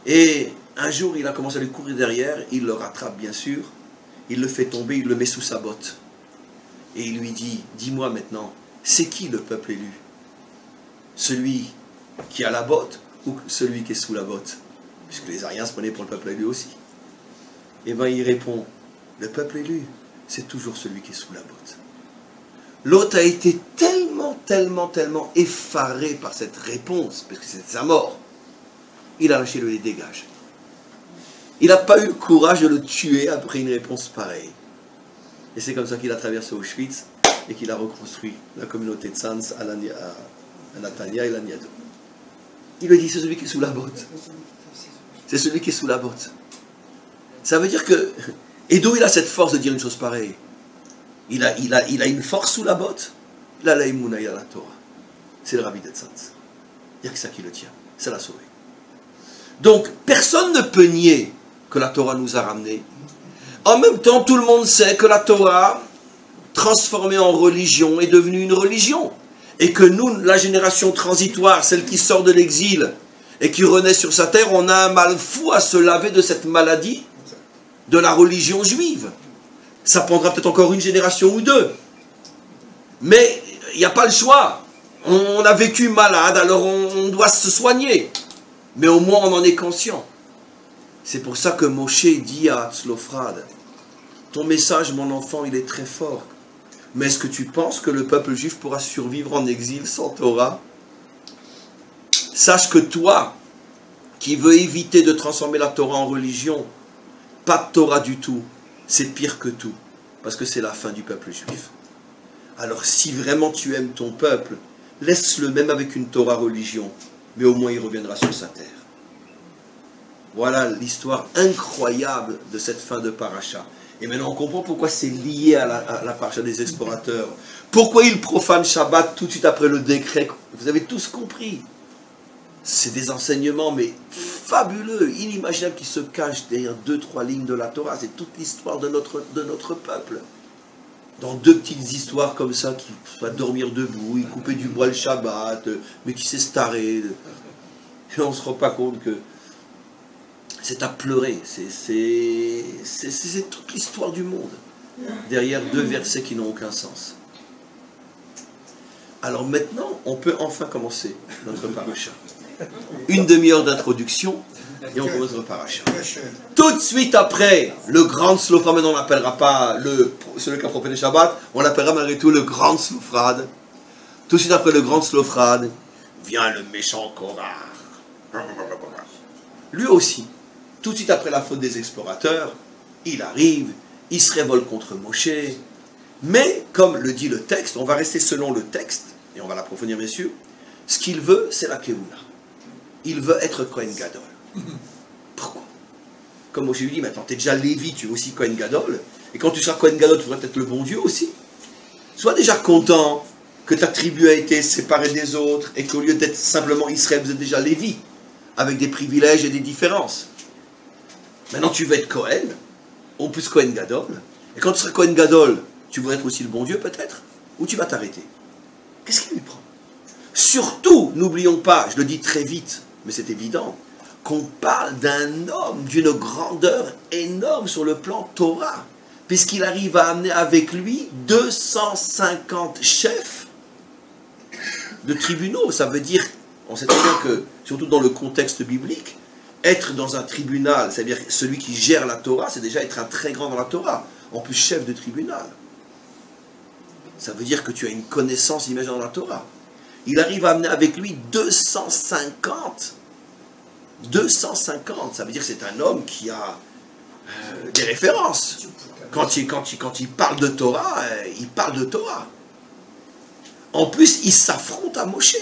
Et un jour, il a commencé à lui courir derrière, il le rattrape bien sûr, il le fait tomber, il le met sous sa botte. Et il lui dit, dis-moi maintenant, c'est qui le peuple élu? Celui qui a la botte ou celui qui est sous la botte? Puisque les Ariens se prenaient pour le peuple élu aussi. Et bien il répond, le peuple élu, c'est toujours celui qui est sous la botte. L'autre a été tellement effaré par cette réponse, parce que c'était sa mort. Il a lâché le dégage. Il n'a pas eu le courage de le tuer après une réponse pareille. Et c'est comme ça qu'il a traversé Auschwitz et qu'il a reconstruit la communauté de Tzanz à Netanya et Laniado. Il lui dit, c'est celui qui est sous la botte. C'est celui qui est sous la botte. Ça veut dire que... Et d'où il a cette force de dire une chose pareille? Il a une force sous la botte. Il a la Emouna, il a la Torah. C'est le rabbi de Tzanz. Il n'y a que ça qui le tient. Ça l'a sauvé. Donc, personne ne peut nier que la Torah nous a ramenés. En même temps, tout le monde sait que la Torah, transformée en religion, est devenue une religion. Et que nous, la génération transitoire, celle qui sort de l'exil et qui renaît sur sa terre, on a un mal fou à se laver de cette maladie de la religion juive. Ça prendra peut-être encore une génération ou deux. Mais il n'y a pas le choix. On a vécu malade, alors on doit se soigner. Mais au moins on en est conscient. C'est pour ça que Moshe dit à Tzlofrad, ton message, mon enfant, il est très fort. Mais est-ce que tu penses que le peuple juif pourra survivre en exil sans Torah? Sache que toi, qui veut éviter de transformer la Torah en religion, pas de Torah du tout, c'est pire que tout, parce que c'est la fin du peuple juif. Alors si vraiment tu aimes ton peuple, laisse-le même avec une Torah religion, mais au moins il reviendra sur sa terre. Voilà l'histoire incroyable de cette fin de paracha. Et maintenant on comprend pourquoi c'est lié à la paracha des explorateurs. Pourquoi ils profanent Shabbat tout de suite après le décret. Vous avez tous compris. C'est des enseignements, mais fabuleux, inimaginables, qui se cachent derrière 2-3 lignes de la Torah. C'est toute l'histoire de notre peuple. Dans 2 petites histoires comme ça, qui va dormir debout, il couper du bois le Shabbat, mais qui s'est staré. Et on ne se rend pas compte que c'est à pleurer. C'est toute l'histoire du monde, derrière 2 versets qui n'ont aucun sens. Alors maintenant, on peut enfin commencer notre paracha. Une demi-heure d'introduction, et on commence notre paracha. Tout de suite après, le grand Tzlofrad, maintenant on n'appellera pas celui qui a profané Shabbat, on l'appellera malgré tout le grand Tzlofrad. Tout de suite après le grand Tzlofrad, vient le méchant Korah. Lui aussi, tout de suite après la faute des explorateurs, il arrive, il se révolte contre Moshe, mais comme le dit le texte, on va rester selon le texte, et on va l'approfondir bien sûr, ce qu'il veut, c'est la Keuna. Il veut être Kohen Gadol. Pourquoi? Comme Moshe lui dit, mais attends, t'es déjà Lévi, tu es aussi Kohen Gadol, et quand tu seras Kohen Gadol, tu voudras être le bon Dieu aussi. Sois déjà content que ta tribu a été séparée des autres, et qu'au lieu d'être simplement Israël, vous êtes déjà Lévi, avec des privilèges et des différences. Maintenant tu veux être Kohen, en plus Kohen Gadol, et quand tu seras Kohen Gadol, tu veux être aussi le bon Dieu peut-être, ou tu vas t'arrêter? Qu'est-ce qui lui prend? Surtout, n'oublions pas, je le dis très vite, mais c'est évident, qu'on parle d'un homme d'une grandeur énorme sur le plan Torah, puisqu'il arrive à amener avec lui 250 chefs de tribunaux. Ça veut dire, on sait très bien que, surtout dans le contexte biblique, être dans un tribunal, c'est-à-dire celui qui gère la Torah, c'est déjà être un très grand dans la Torah, en plus chef de tribunal. Ça veut dire que tu as une connaissance imagée dans la Torah. Il arrive à amener avec lui 250. 250, ça veut dire que c'est un homme qui a des références. Quand il parle de Torah, il parle de Torah. En plus, il s'affronte à Moshe.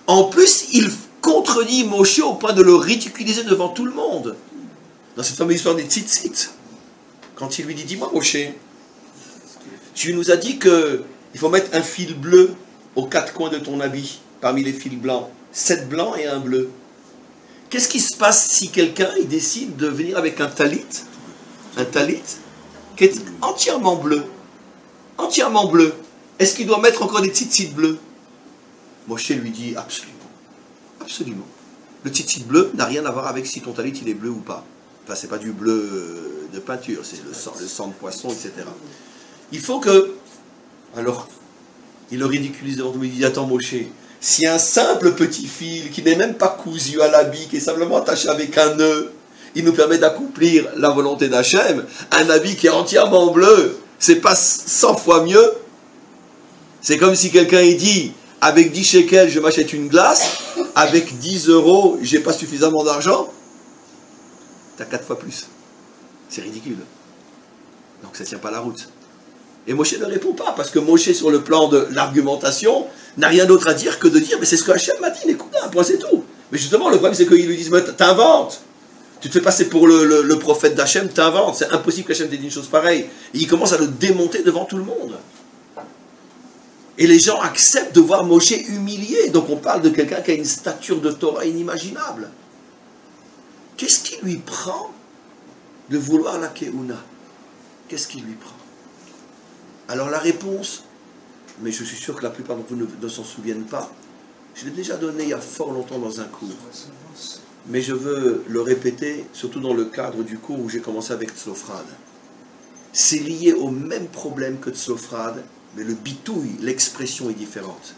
En plus, il contredit Moshe au point de le ridiculiser devant tout le monde. Dans cette fameuse histoire des tzitzit. Quand il lui dit, dis-moi Moshe, tu nous as dit qu'il faut mettre un fil bleu aux 4 coins de ton habit, parmi les fils blancs. 7 blancs et un bleu. Qu'est-ce qui se passe si quelqu'un il décide de venir avec un talit qui est entièrement bleu? Entièrement bleu. Est-ce qu'il doit mettre encore des tzitzit bleus? Moshe lui dit absolument. Absolument. Le tzitzit bleu n'a rien à voir avec si ton talit il est bleu ou pas. Enfin, c'est pas du bleu de peinture, c'est le sang de poisson, etc. Il faut que... Alors, il le ridiculise devant tout le monde, il dit, attends Moshe, si un simple petit fil qui n'est même pas cousu à l'habit, qui est simplement attaché avec un nœud, il nous permet d'accomplir la volonté d'Hachem, un habit qui est entièrement bleu, c'est pas 100 fois mieux. C'est comme si quelqu'un il dit, avec 10 shekels, je m'achète une glace, avec 10 euros, j'ai pas suffisamment d'argent. T'as 4 fois plus. C'est ridicule. Donc ça tient pas la route. Et Moshe ne répond pas, parce que Moshe, sur le plan de l'argumentation, n'a rien d'autre à dire que de dire, mais c'est ce que Hachem m'a dit, écoute, un point c'est tout. Mais justement, le problème c'est qu'ils lui disent, mais t'inventes. Tu te fais passer pour le prophète d'Hachem, t'inventes. C'est impossible qu'Hachem t'ait dit une chose pareille. Et il commence à le démonter devant tout le monde. Et les gens acceptent de voir Moshe humilié. Donc on parle de quelqu'un qui a une stature de Torah inimaginable. Qu'est-ce qui lui prend de vouloir la Keuna? Qu'est-ce qui lui prend? Alors la réponse, mais je suis sûr que la plupart d'entre vous ne s'en souviennent pas, je l'ai déjà donné il y a fort longtemps dans un cours. Mais je veux le répéter, surtout dans le cadre du cours où j'ai commencé avec Tzlofrad. C'est lié au même problème que Tzlofrad, mais le bitouille, l'expression est différente.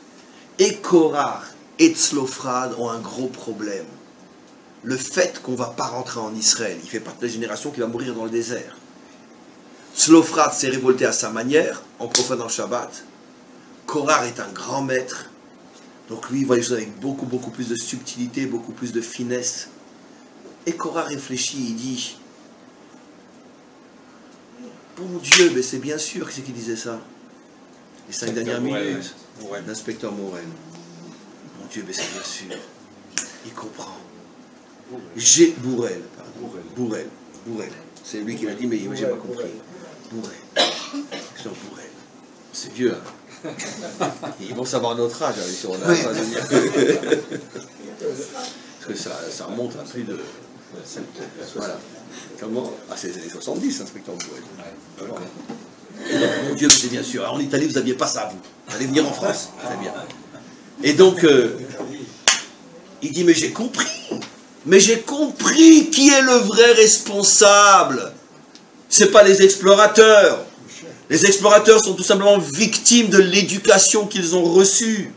Et Korah et Tzlofrad ont un gros problème. Le fait qu'on ne va pas rentrer en Israël, il fait partie de la génération qui va mourir dans le désert. Tzlofrad s'est révolté à sa manière, en profanant Shabbat. Korah est un grand maître, donc lui il voit les choses avec beaucoup plus de subtilité, beaucoup plus de finesse. Et Korah réfléchit, il dit, bon Dieu, mais c'est bien sûr qui c'est qui disait ça. Les 5 dernières minutes, l'inspecteur Morel. Mon Dieu, mais c'est bien sûr. Il comprend. Bourrel, pardon. Bourrel. C'est lui qui l'a dit, mais j'ai pas compris. Bourrel. Bourrel. C'est vieux, hein. Ils vont savoir notre âge, hein, si on a pas de dire. Parce que ça remonte à plus de... Voilà. Comment? Ah, c'est les années 70, inspecteur Bourrel. Mon Dieu, c'est bien sûr. Alors, en Italie, vous n'aviez pas ça, vous. Vous allez venir en France. Très bien. Et donc, il dit, mais j'ai compris. Mais j'ai compris qui est le vrai responsable. Ce n'est pas les explorateurs. Les explorateurs sont tout simplement victimes de l'éducation qu'ils ont reçue.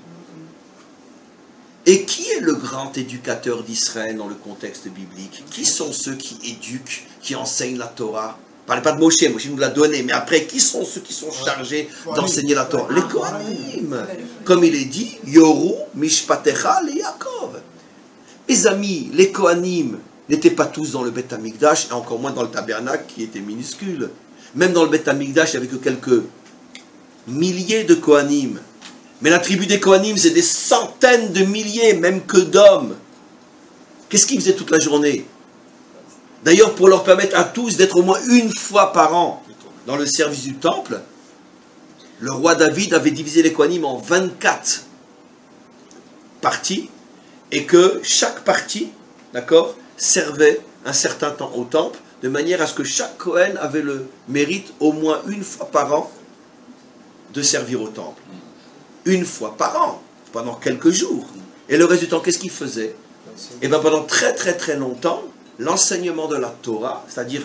Et qui est le grand éducateur d'Israël dans le contexte biblique? Qui sont ceux qui éduquent, qui enseignent la Torah? Parlez pas de Moshe, Moshe nous l'a donné, mais après, qui sont ceux qui sont chargés d'enseigner la Torah? Les Kohanim. Comme il est dit, Yoru Mishpatecha le Yaakov. Mes amis, les Kohanim n'étaient pas tous dans le Beth Amikdash, et encore moins dans le tabernacle qui était minuscule. Même dans le Beth Amikdash, il n'y avait que quelques milliers de Kohanim. Mais la tribu des Kohanim, c'est des centaines de milliers, même que d'hommes. Qu'est-ce qu'ils faisaient toute la journée? D'ailleurs, pour leur permettre à tous d'être au moins une fois par an dans le service du temple, le roi David avait divisé les Kohanim en 24 parties, et que chaque partie, d'accord, servait un certain temps au temple, de manière à ce que chaque Kohen avait le mérite au moins une fois par an de servir au temple. Une fois par an, pendant quelques jours. Et le reste du temps, qu'est-ce qu'il faisait? Et bien pendant très très très longtemps, l'enseignement de la Torah, c'est-à-dire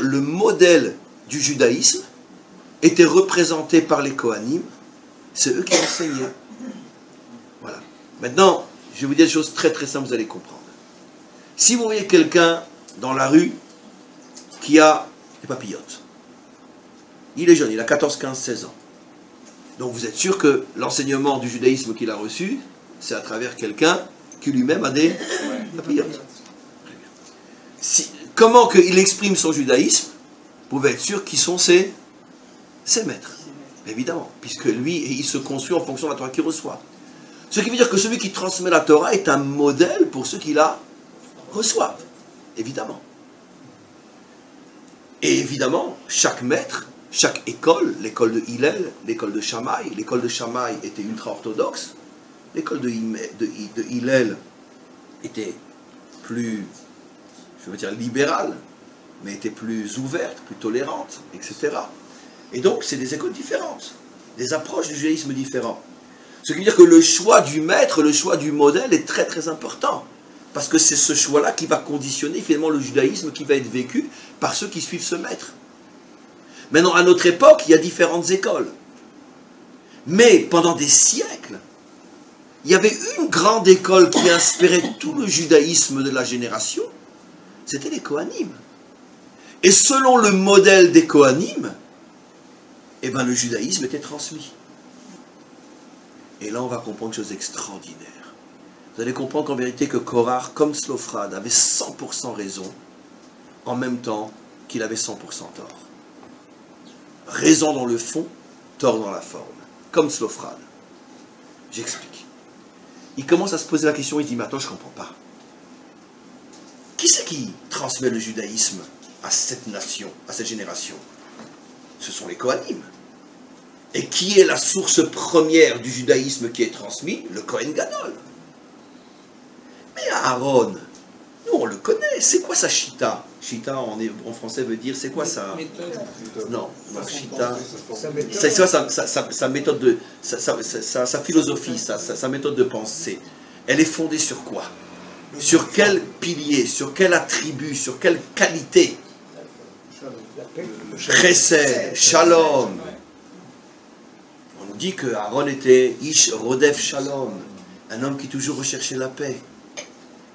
le modèle du judaïsme, était représenté par les Kohanim. C'est eux qui enseignaient. Voilà. Maintenant, je vais vous dire des choses très très simples, vous allez comprendre. Si vous voyez quelqu'un dans la rue qui a des papillotes, il est jeune, il a 14, 15, 16 ans. Donc vous êtes sûr que l'enseignement du judaïsme qu'il a reçu, c'est à travers quelqu'un qui lui-même a des papillotes. Comment il exprime son judaïsme, vous pouvez être sûr qui sont ses maîtres. Évidemment, puisque lui, il se construit en fonction de la Torah qu'il reçoit. Ce qui veut dire que celui qui transmet la Torah est un modèle pour ceux qui la reçoivent. Évidemment. Et évidemment, chaque maître, chaque école, l'école de Hillel, l'école de Shammai était ultra-orthodoxe, l'école de Hillel était plus, je veux dire, libérale, mais était plus ouverte, plus tolérante, etc. Et donc, c'est des écoles différentes, des approches du judaïsme différentes. Ce qui veut dire que le choix du maître, le choix du modèle est très très important. Parce que c'est ce choix-là qui va conditionner finalement le judaïsme qui va être vécu par ceux qui suivent ce maître. Maintenant, à notre époque, il y a différentes écoles. Mais pendant des siècles, il y avait une grande école qui inspirait tout le judaïsme de la génération, c'était les Kohanim. Et selon le modèle des Kohanim, eh ben, le judaïsme était transmis. Et là, on va comprendre quelque chose d'extraordinaire. Vous allez comprendre qu'en vérité que Korah, comme Slofrad, avait 100% raison, en même temps qu'il avait 100% tort. Raison dans le fond, tort dans la forme. Comme Slofrad. J'explique. Il commence à se poser la question, il dit, mais attends, je ne comprends pas. Qui c'est qui transmet le judaïsme à cette nation, à cette génération? Ce sont les Kohanim. Et qui est la source première du judaïsme qui est transmis? Le Kohen Gadol. Mais Aaron, nous on le connaît, c'est quoi sa chita? Chita en français veut dire, c'est quoi ça? Non, chita, c'est quoi sa méthode de, sa philosophie, sa méthode de pensée? Elle est fondée sur quoi? Sur quel pilier? Sur quel attribut? Sur quelle qualité? Chesed, Shalom. On nous dit que Aaron était Ish Rodef Shalom, un homme qui toujours recherchait la paix.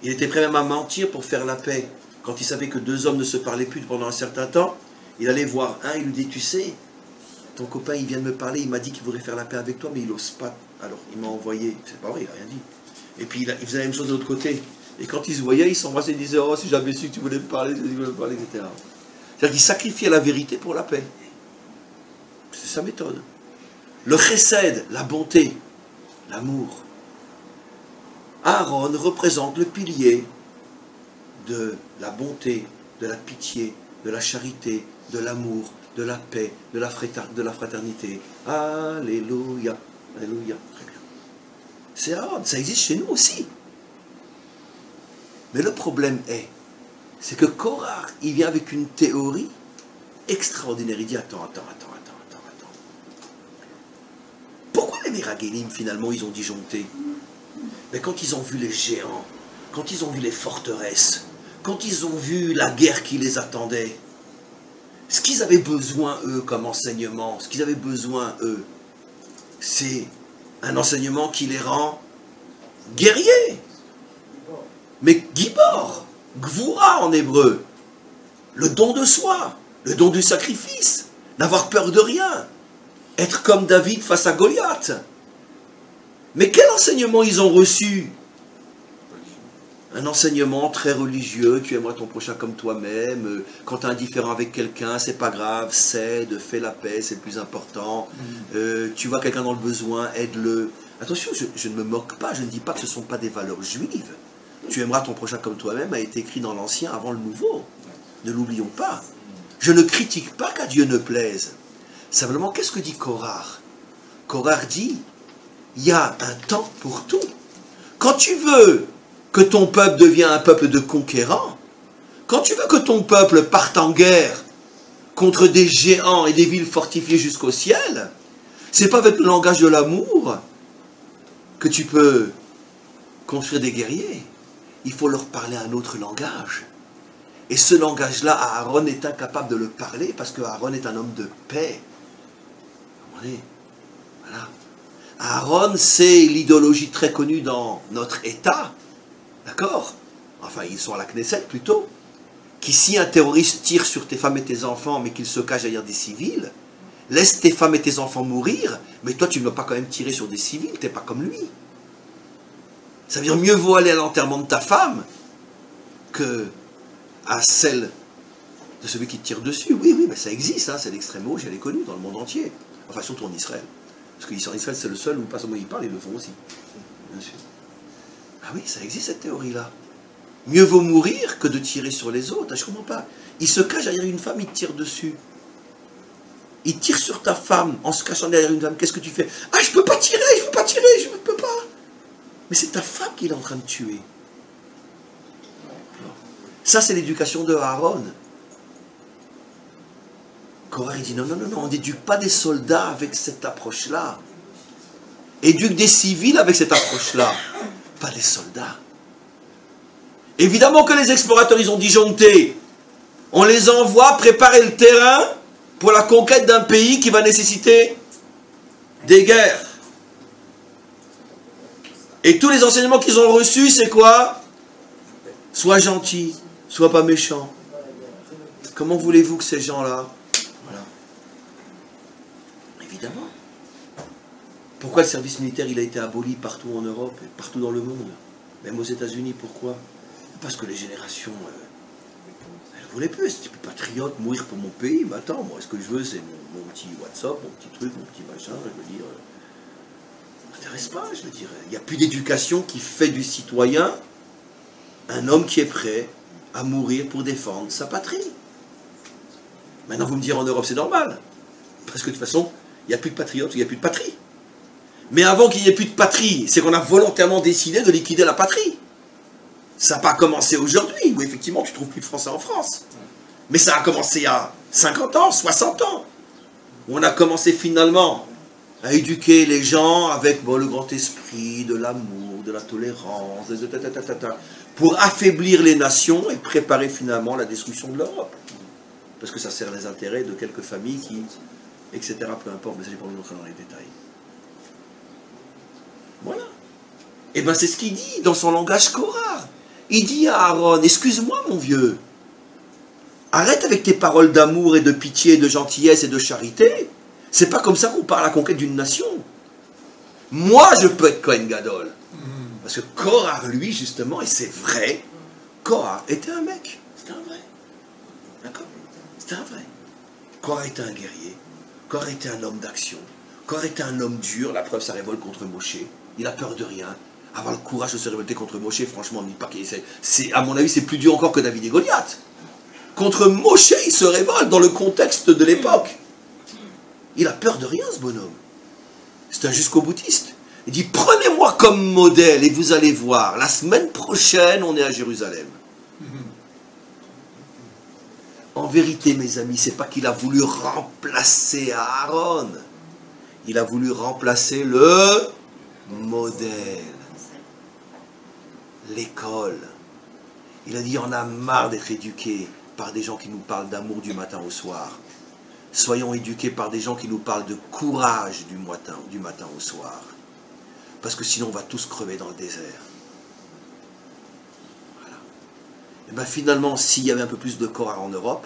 Il était prêt même à mentir pour faire la paix. Quand il savait que deux hommes ne se parlaient plus pendant un certain temps, il allait voir un, il lui dit, tu sais, ton copain il vient de me parler, il m'a dit qu'il voudrait faire la paix avec toi, mais il n'ose pas. Alors il m'a envoyé, c'est pas vrai, il n'a rien dit. Et puis il faisait la même chose de l'autre côté. Et quand ils se voyaient, ils s'embrassaient, ils disaient, oh, si j'avais su que tu voulais me parler, etc. C'est-à-dire qu'ils sacrifiaient la vérité pour la paix. C'est sa méthode. Le chesed, la bonté, l'amour. Aaron représente le pilier de la bonté, de la pitié, de la charité, de l'amour, de la paix, de la fraternité. Alléluia. Alléluia. Très bien. C'est Aaron, ça existe chez nous aussi. Mais le problème c'est que Korah, il vient avec une théorie extraordinaire. Il dit, attends. Pourquoi les Méraguélim, finalement, ils ont disjoncté? Mais quand ils ont vu les géants, quand ils ont vu les forteresses, quand ils ont vu la guerre qui les attendait, ce qu'ils avaient besoin, eux, comme enseignement, ce qu'ils avaient besoin, eux, c'est un enseignement qui les rend guerriers. Mais Gibor, Gvura en hébreu, le don de soi, le don du sacrifice, n'avoir peur de rien, être comme David face à Goliath. Mais quel enseignement ils ont reçu? Un enseignement très religieux, tu aimeras ton prochain comme toi-même, quand tu es indifférent avec quelqu'un, c'est pas grave, cède, fais la paix, c'est le plus important, tu vois quelqu'un dans le besoin, aide-le. Attention, je ne me moque pas, je ne dis pas que ce ne sont pas des valeurs juives. Tu aimeras ton prochain comme toi-même a été écrit dans l'Ancien avant le Nouveau. Ne l'oublions pas. Je ne critique pas qu'à Dieu ne plaise. Simplement, qu'est-ce que dit Korah? Korah dit, il y a un temps pour tout. Quand tu veux que ton peuple devienne un peuple de conquérants, quand tu veux que ton peuple parte en guerre contre des géants et des villes fortifiées jusqu'au ciel, c'est pas avec le langage de l'amour que tu peux construire des guerriers. Il faut leur parler un autre langage. Et ce langage-là, Aaron est incapable de le parler parce que Aaron est un homme de paix. Voilà. Aaron, c'est l'idéologie très connue dans notre État. D'accord? Enfin, ils sont à la Knesset plutôt. Qui, si un terroriste tire sur tes femmes et tes enfants, mais qu'il se cache derrière des civils, laisse tes femmes et tes enfants mourir, mais toi, tu ne vas pas quand même tirer sur des civils, tu n'es pas comme lui. Ça veut dire mieux vaut aller à l'enterrement de ta femme que à celle de celui qui te tire dessus. Oui, mais ça existe, hein, c'est l'extrême gauche, elle est connue dans le monde entier. Enfin, surtout en Israël. Parce qu'en Israël, c'est le seul où pas seulement ils parlent, ils le font aussi. Bien sûr. Ah oui, ça existe cette théorie-là. Mieux vaut mourir que de tirer sur les autres. Je ne comprends pas. Il se cache derrière une femme, il te tire dessus. Il tire sur ta femme en se cachant derrière une femme. Qu'est-ce que tu fais? Ah, je ne peux pas tirer, je ne peux pas. Mais c'est ta femme qu'il est en train de tuer. Ça, c'est l'éducation de Aaron. Korah, il dit non, on n'éduque pas des soldats avec cette approche-là. Éduque des civils avec cette approche-là. Pas des soldats. Évidemment que les explorateurs, ils ont disjoncté. On les envoie préparer le terrain pour la conquête d'un pays qui va nécessiter des guerres. Et tous les enseignements qu'ils ont reçus, c'est quoi? Sois gentil, sois pas méchant. Comment voulez-vous que ces gens-là... Voilà. Évidemment. Pourquoi le service militaire, il a été aboli partout en Europe, et partout dans le monde? Même aux États-Unis, pourquoi? Parce que les générations, elles ne voulaient plus. C'était plus patriote, mourir pour mon pays. Mais attends, moi, ce que je veux, c'est mon petit WhatsApp, mon petit truc, mon petit machin. Je veux dire, ça ne m'intéresse pas. Je veux dire, il n'y a plus d'éducation qui fait du citoyen un homme qui est prêt à mourir pour défendre sa patrie. Maintenant, vous me direz en Europe, c'est normal. Parce que de toute façon, il n'y a plus de patriotes, il n'y a plus de patrie. Mais avant qu'il n'y ait plus de patrie, c'est qu'on a volontairement décidé de liquider la patrie. Ça n'a pas commencé aujourd'hui, où effectivement tu ne trouves plus de Français en France. Mais ça a commencé il y a 50 ans, 60 ans. Où on a commencé finalement à éduquer les gens avec le grand esprit, de l'amour, de la tolérance, pour affaiblir les nations et préparer finalement la destruction de l'Europe. Parce que ça sert les intérêts de quelques familles qui, etc., peu importe, mais ça j'ai pas envie d'entrer dans les détails. Voilà. Et bien c'est ce qu'il dit dans son langage Korah. Il dit à Aaron, excuse-moi mon vieux, arrête avec tes paroles d'amour et de pitié, de gentillesse et de charité. C'est pas comme ça qu'on parle à la conquête d'une nation. Moi je peux être Kohen Gadol. Parce que Korah, lui, justement, et c'est vrai, Korah était un mec. C'était un vrai. D'accord? C'était un vrai. Korah était un guerrier. Korah était un homme d'action. Korah était un homme dur. La preuve, sa révolte contre Moshe. Il a peur de rien. Avoir le courage de se révolter contre Moshe, franchement, on ne dit pas qu'il c'est, à mon avis, c'est plus dur encore que David et Goliath. Contre Moshe, il se révolte dans le contexte de l'époque. Il a peur de rien, ce bonhomme. C'est un jusqu'au-boutiste. Il dit, prenez-moi comme modèle et vous allez voir, la semaine prochaine, on est à Jérusalem. En vérité, mes amis, c'est pas qu'il a voulu remplacer Aaron. Il a voulu remplacer le modèle. L'école. Il a dit, on a marre d'être éduqués par des gens qui nous parlent d'amour du matin au soir. Soyons éduqués par des gens qui nous parlent de courage du matin au soir. Parce que sinon on va tous crever dans le désert. Voilà. Et bien finalement, s'il y avait un peu plus de Korah en Europe,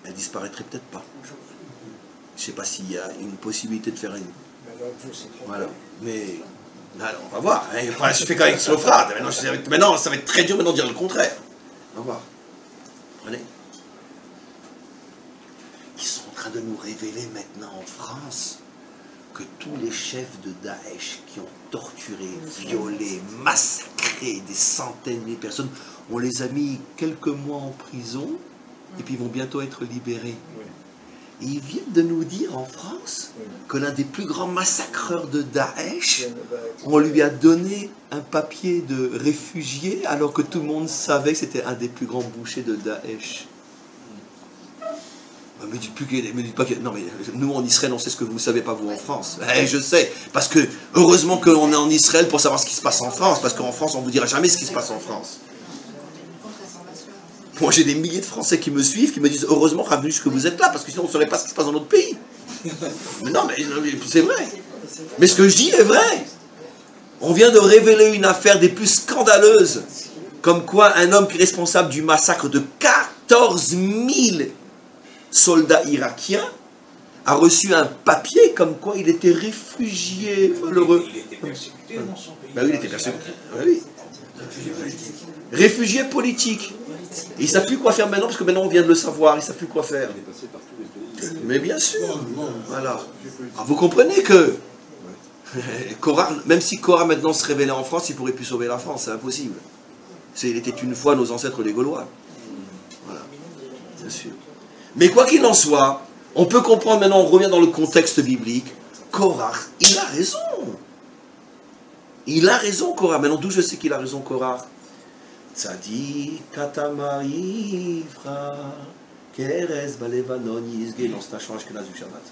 elle disparaîtrait peut-être pas. Je ne sais pas s'il y a une possibilité de faire une... Voilà. Mais... alors, on va voir. Je fais quand même Xylophrate. Maintenant, ça va être très dur maintenant de dire le contraire. On va voir. Prenez. Ils sont en train de nous révéler maintenant en France que tous les chefs de Daesh qui ont torturé, violé, massacré des centaines de personnes, on les a mis quelques mois en prison et puis ils vont bientôt être libérés. Et ils viennent de nous dire en France que l'un des plus grands massacreurs de Daesh, on lui a donné un papier de réfugié alors que tout le monde savait que c'était un des plus grands bouchers de Daesh. Me dites pas que... Non, mais nous en Israël, on sait ce que vous ne savez pas, vous en France. Je sais, parce que heureusement qu'on est en Israël pour savoir ce qui se passe en France, parce qu'en France, on ne vous dira jamais ce qui se passe en France. Moi, j'ai des milliers de Français qui me suivent, qui me disent heureusement, Ravnush, que vous êtes là, parce que sinon, on ne saurait pas ce qui se passe dans notre pays. Mais non, mais c'est vrai. Mais ce que je dis est vrai. On vient de révéler une affaire des plus scandaleuses, comme quoi un homme qui est responsable du massacre de 14 000 soldats irakiens a reçu un papier comme quoi il était réfugié malheureux. Il était persécuté dans son pays. Ben oui, il était persécuté. Ben oui. Réfugié politique. Et ils ne savent plus quoi faire maintenant, parce que maintenant on vient de le savoir, ils ne savent plus quoi faire. Il est passé par tous les pays. Mais bien sûr. Voilà. Alors vous comprenez que Korah, même si Korah maintenant se révélait en France, il ne pourrait plus sauver la France, c'est impossible. Il était une fois nos ancêtres les Gaulois. Voilà. Bien sûr. Mais quoi qu'il en soit, on peut comprendre maintenant, on revient dans le contexte biblique, Korah, il a raison. Il a raison, Korah. Maintenant, d'où je sais qu'il a raison, Korah? Tzadik katamar yifra keres balevanon yizge dans ce tachon ashkenaz du Shabbat.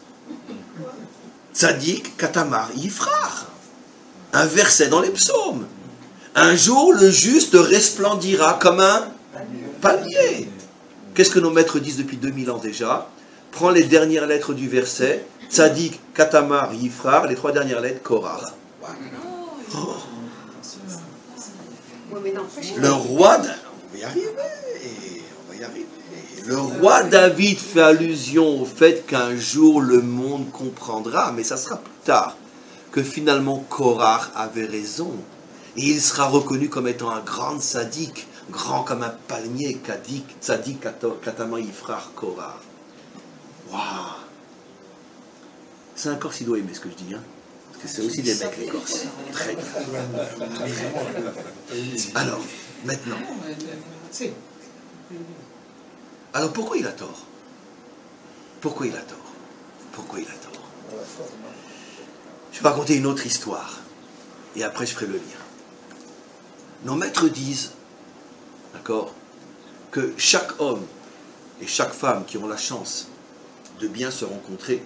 Tzadik katamar yifra. Un verset dans les psaumes. Un jour, le juste resplendira comme un palmier. Qu'est-ce que nos maîtres disent depuis 2000 ans déjà? Prends les dernières lettres du verset. Tzadik, Katamar, Yifrar, les 3 dernières lettres, Korah. Oh. Le roi... On va y arriver. On va y arriver. Le roi David fait allusion au fait qu'un jour le monde comprendra, mais ça sera plus tard, que finalement Korah avait raison. Et il sera reconnu comme étant un grand sadique, grand comme un palmier, Tzadik, Katama, Yifrar, Korah. Waouh! C'est un Corse, il doit aimer ce que je dis, hein? Parce que c'est aussi des mecs, les Corses. Très bien. Alors, maintenant. Alors, pourquoi il a tort? Pourquoi il a tort? Pourquoi il a tort? Je vais raconter une autre histoire. Et après, je ferai le lien. Nos maîtres disent, d'accord, que chaque homme et chaque femme qui ont la chance de bien se rencontrer,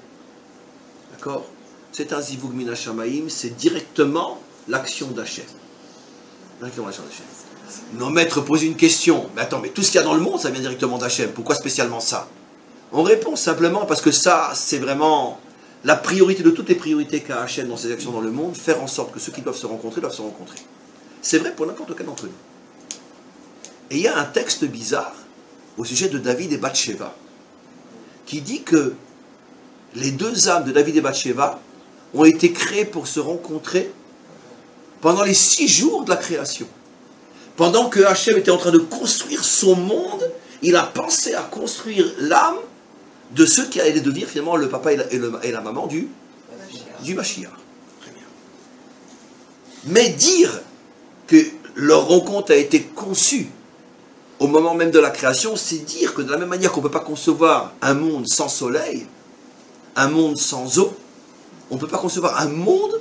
d'accord, c'est un zivug min hashamaim, c'est directement l'action d'Hachem. Nos maîtres posent une question, mais attends, mais tout ce qu'il y a dans le monde, ça vient directement d'Hachem, pourquoi spécialement ça? On répond simplement parce que ça, c'est vraiment la priorité de toutes les priorités qu'a Hachem dans ses actions dans le monde, faire en sorte que ceux qui doivent se rencontrer. C'est vrai pour n'importe quel d'entre nous. Et il y a un texte bizarre au sujet de David et Bathsheba qui dit que les 2 âmes de David et Bathsheba ont été créées pour se rencontrer pendant les 6 jours de la création. Pendant que Hachem était en train de construire son monde, il a pensé à construire l'âme de ceux qui allaient devenir finalement le papa et la maman du Mashiach. Très bien. Mais dire que leur rencontre a été conçue au moment même de la création, c'est dire que de la même manière qu'on ne peut pas concevoir un monde sans soleil, un monde sans eau, on ne peut pas concevoir un monde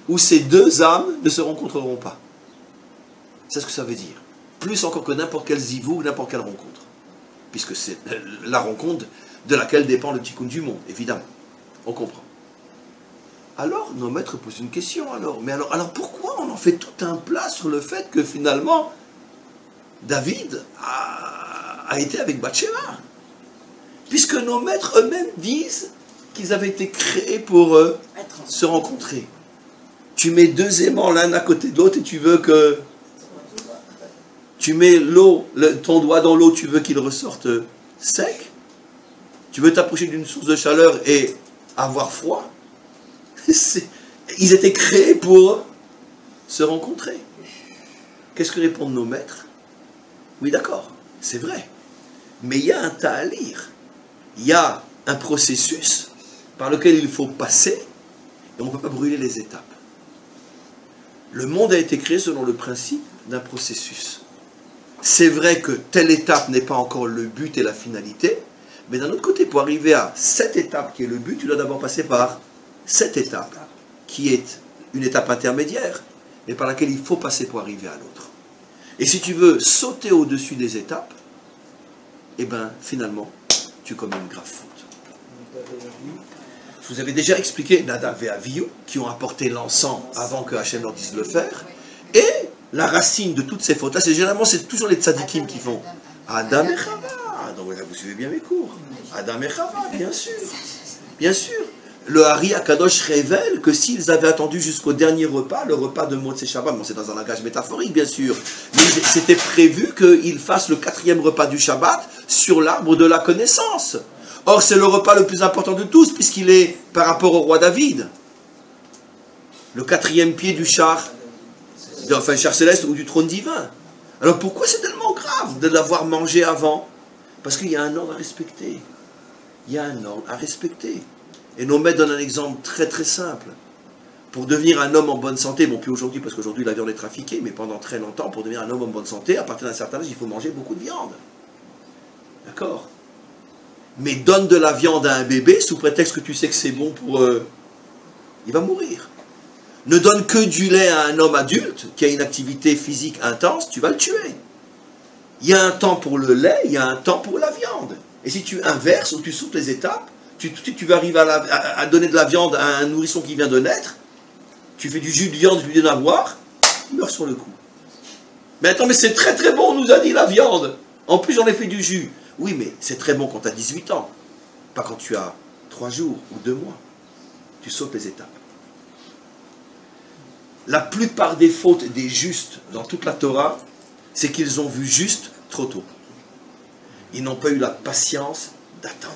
où ces deux âmes ne se rencontreront pas. C'est ce que ça veut dire. Plus encore que n'importe quel zivou ou n'importe quelle rencontre. Puisque c'est la rencontre de laquelle dépend le tikkun du monde, évidemment. On comprend. Alors, nos maîtres posent une question alors. Mais alors pourquoi on en fait tout un plat sur le fait que finalement, David a été avec Bathsheba? Puisque nos maîtres eux-mêmes disent qu'ils avaient été créés pour se rencontrer. Tu mets deux aimants l'un à côté de l'autre et tu veux que... Tu mets l'eau, ton doigt dans l'eau, tu veux qu'il ressorte sec. Tu veux t'approcher d'une source de chaleur et avoir froid. Ils étaient créés pour se rencontrer. Qu'est-ce que répondent nos maîtres? Oui, d'accord, c'est vrai. Mais il y a un ta'alir. Il y a un processus par lequel il faut passer et on ne peut pas brûler les étapes. Le monde a été créé selon le principe d'un processus. C'est vrai que telle étape n'est pas encore le but et la finalité, mais d'un autre côté, pour arriver à cette étape qui est le but, tu dois d'abord passer par cette étape, qui est une étape intermédiaire, mais par laquelle il faut passer pour arriver à l'autre. Et si tu veux sauter au-dessus des étapes, eh bien, finalement, tu commets une grave faute. Je vous avais déjà expliqué Nadav et Avihu, qui ont apporté l'encens avant que Hachem leur dise de le faire, et la racine de toutes ces fautes-là, c'est toujours les tzadikim qui font Adam et Chava. Donc là, vous suivez bien mes cours. Adam et Chava, bien sûr. Bien sûr. Le Hari Akadosh révèle que s'ils avaient attendu jusqu'au dernier repas, le repas de Motzei Shabbat, bon, c'est dans un langage métaphorique, bien sûr, mais c'était prévu qu'ils fassent le 4e repas du Shabbat sur l'arbre de la connaissance. Or, c'est le repas le plus important de tous, puisqu'il est par rapport au roi David. Le 4e pied du char, enfin, char céleste ou du trône divin. Alors pourquoi c'est tellement grave de l'avoir mangé avant? Parce qu'il y a un ordre à respecter. Il y a un ordre à respecter. Et nos maîtres donnent un exemple très très simple. Pour devenir un homme en bonne santé, bon plus aujourd'hui parce qu'aujourd'hui la viande est trafiquée, mais pendant très longtemps, pour devenir un homme en bonne santé, à partir d'un certain âge, il faut manger beaucoup de viande. D'accord? Mais donne de la viande à un bébé sous prétexte que tu sais que c'est bon pour... il va mourir. Ne donne que du lait à un homme adulte qui a une activité physique intense, tu vas le tuer. Il y a un temps pour le lait, il y a un temps pour la viande. Et si tu inverses ou tu sautes les étapes, tu vas arriver à donner de la viande à un nourrisson qui vient de naître, tu fais du jus de viande, tu lui donnes à boire, il meurt sur le coup. Mais attends, mais c'est très très bon, on nous a dit la viande. En plus, j'en ai fait du jus. Oui, mais c'est très bon quand tu as 18 ans, pas quand tu as 3 jours ou 2 mois. Tu sautes les étapes. La plupart des fautes des justes dans toute la Torah, c'est qu'ils ont vu juste trop tôt. Ils n'ont pas eu la patience d'attendre.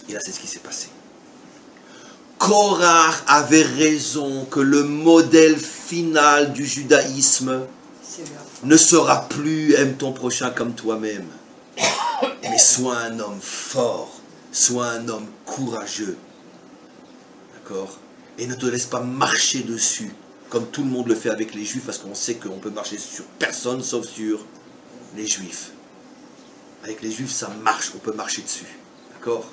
Et là, c'est ce qui s'est passé. Korach avait raison que le modèle final du judaïsme ne sera plus « aime ton prochain comme toi-même », mais sois un homme fort, sois un homme courageux. D'accord? Et ne te laisse pas marcher dessus, comme tout le monde le fait avec les juifs, parce qu'on sait qu'on peut marcher sur personne, sauf sur les juifs. Avec les juifs, ça marche, on peut marcher dessus. D'accord?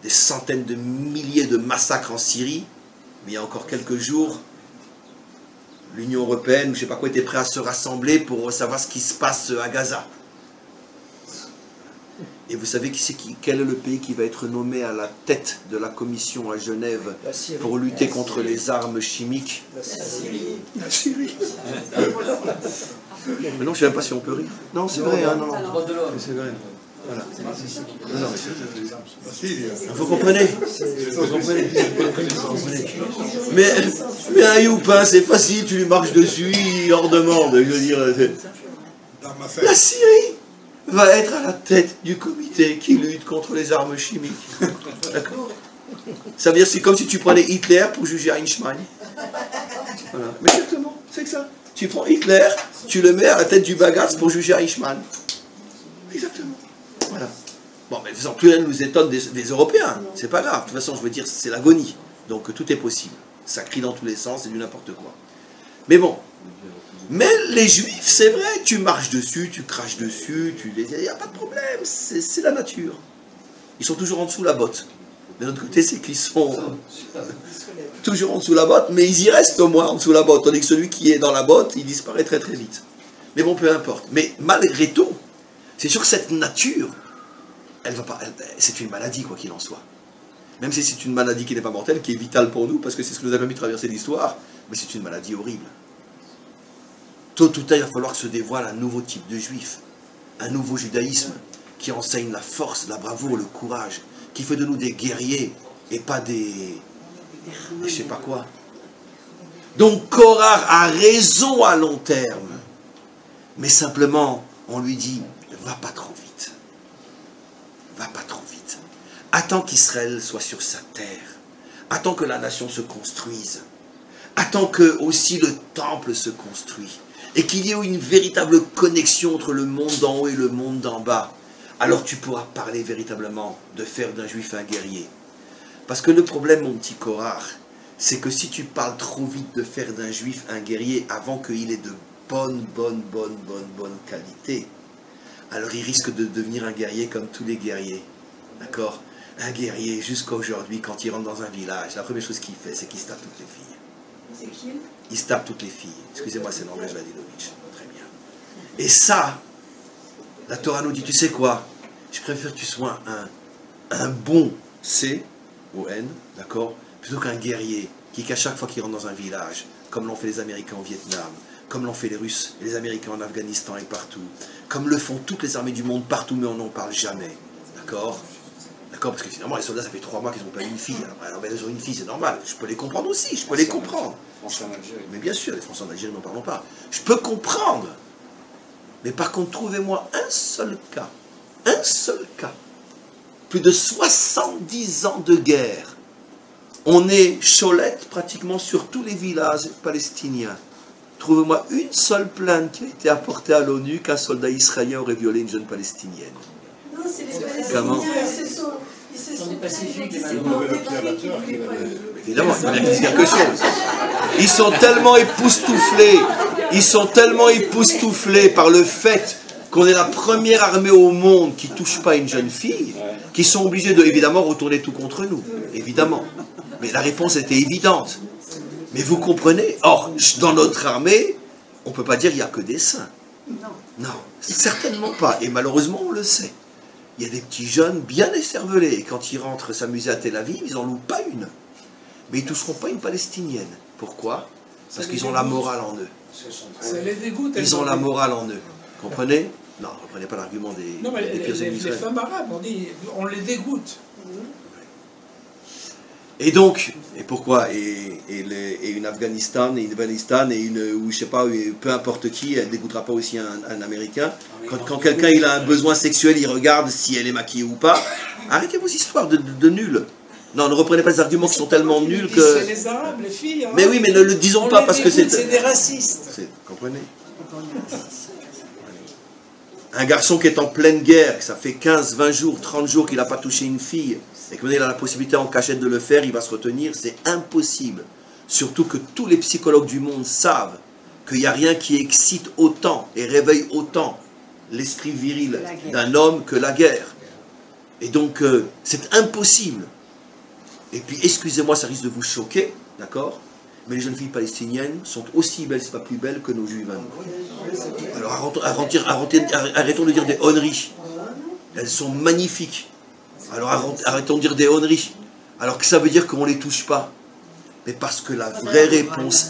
Des centaines de milliers de massacres en Syrie, mais il y a encore quelques jours, l'Union européenne, je ne sais pas quoi, était prêt à se rassembler pour savoir ce qui se passe à Gaza. Et vous savez quel est le pays qui va être nommé à la tête de la commission à Genève pour lutter contre les armes chimiques? La Syrie. La Syrie. Mais non, je ne sais même pas si on peut rire. Non, c'est vrai. Hein, non, non. C'est vrai. Voilà. Non, vous comprenez? Vous comprenez? Mais un youpin, c'est facile, tu lui marches dessus, il en demande. Je veux dire, la Syrie va être à la tête du comité qui lutte contre les armes chimiques. D'accord? Ça veut dire que c'est comme si tu prenais Hitler pour juger Eichmann. Voilà. Mais exactement, c'est que ça. Tu prends Hitler, tu le mets à la tête du Bagatz pour juger Eichmann. Exactement. Voilà. Bon, mais de toute façon, plus rien ne nous étonne des Européens. C'est pas grave. De toute façon, je veux dire, c'est l'agonie. Donc tout est possible. Ça crie dans tous les sens, c'est du n'importe quoi. Mais bon. Mais les Juifs, c'est vrai, tu marches dessus, tu craches dessus, il n'y a pas de problème, c'est la nature. Ils sont toujours en dessous de la botte. De l'autre côté, c'est qu'ils sont toujours en dessous de la botte, mais ils y restent au moins en dessous de la botte, tandis que celui qui est dans la botte, il disparaît très très vite. Mais bon, peu importe. Mais malgré tout, c'est sûr que cette nature, c'est une maladie, quoi qu'il en soit. Même si c'est une maladie qui n'est pas mortelle, qui est vitale pour nous, parce que c'est ce que nous a permis de traverser l'histoire, mais c'est une maladie horrible. Tôt ou tard, il va falloir que se dévoile un nouveau type de juif, un nouveau judaïsme, qui enseigne la force, la bravoure, le courage, qui fait de nous des guerriers, et pas des je sais pas quoi. Donc Korah a raison à long terme, mais simplement, on lui dit, va pas trop vite. Va pas trop vite. Attends qu'Israël soit sur sa terre. Attends que la nation se construise. Attends que aussi le temple se construise. Et qu'il y ait une véritable connexion entre le monde d'en haut et le monde d'en bas. Alors tu pourras parler véritablement de faire d'un juif un guerrier. Parce que le problème, mon petit Korah, c'est que si tu parles trop vite de faire d'un juif un guerrier avant qu'il ait de bonne qualité, alors il risque de devenir un guerrier comme tous les guerriers. D'accord? Un guerrier, jusqu'à aujourd'hui, quand il rentre dans un village, la première chose qu'il fait, c'est qu'il se tape toutes les filles. C'est qui? Il se tape toutes les filles. Excusez-moi, c'est Norvège Ladilovitch. Très bien. Et ça, la Torah nous dit, tu sais quoi? Je préfère que tu sois un bon C, ou N, d'accord? Plutôt qu'un guerrier qui, qu'à chaque fois qu'il rentre dans un village, comme l'ont fait les Américains au Vietnam, comme l'ont fait les Russes et les Américains en Afghanistan et partout, comme le font toutes les armées du monde partout, mais on n'en parle jamais. D'accord? D'accord? Parce que finalement, les soldats, ça fait 3 mois qu'ils n'ont pas eu une fille. Alors, ben, ils ont une fille, c'est normal. Je peux les comprendre aussi, je peux les comprendre. Mais bien sûr, les Français en Algérie, n'en parlons pas. Je peux comprendre. Mais par contre, trouvez-moi un seul cas. Plus de 70 ans de guerre. On est cholette pratiquement sur tous les villages palestiniens. Trouvez-moi une seule plainte qui a été apportée à l'ONU qu'un soldat israélien aurait violé une jeune palestinienne. Non, c'est les Palestiniens. Comment? Ils se sont pacifiques. Évidemment, il faut bien dire quelque chose. Ils sont tellement époustouflés par le fait qu'on est la première armée au monde qui ne touche pas une jeune fille, qu'ils sont obligés de, évidemment, retourner tout contre nous. Évidemment. Mais la réponse était évidente. Mais vous comprenez? Or, dans notre armée, on ne peut pas dire qu'il n'y a que des saints. Non, certainement pas. Et malheureusement, on le sait. Il y a des petits jeunes bien écervelés. Et quand ils rentrent s'amuser à Tel Aviv, ils n'en louent pas une. Mais ils ne toucheront pas une palestinienne. Pourquoi? Parce qu'ils ont la morale en eux. Ça les dégoûte. Ils ont la morale en eux. Comprenez? Non, ne reprenez pas l'argument des pires ennemis. Les femmes arabes, on les dégoûte. Et donc, et pourquoi? Et une Afghanistan, et une, ou je sais pas, peu importe qui, elle ne dégoûtera pas aussi un Américain. Quand quelqu'un il a un besoin sexuel, il regarde si elle est maquillée ou pas. Arrêtez vos histoires de nuls. Non, ne reprenez pas les arguments qui sont tellement nuls que... C'est les Arabes, les filles. Mais oui, mais ne le disons pas parce que c'est... C'est des racistes. Comprenez? Un garçon qui est en pleine guerre, que ça fait 15, 20 jours, 30 jours qu'il n'a pas touché une fille, et qu'il a la possibilité en cachette de le faire, il va se retenir, c'est impossible. Surtout que tous les psychologues du monde savent qu'il n'y a rien qui excite autant et réveille autant l'esprit viril d'un homme que la guerre. Et donc, c'est impossible. Et puis, excusez-moi, ça risque de vous choquer, d'accord? Mais les jeunes filles palestiniennes sont aussi belles, si pas plus belles, que nos juives. Alors, arrêtons de dire des honneries. Elles sont magnifiques. Alors arrêtons de dire des honneries. Alors que ça veut dire qu'on ne les touche pas. Mais parce que la vraie réponse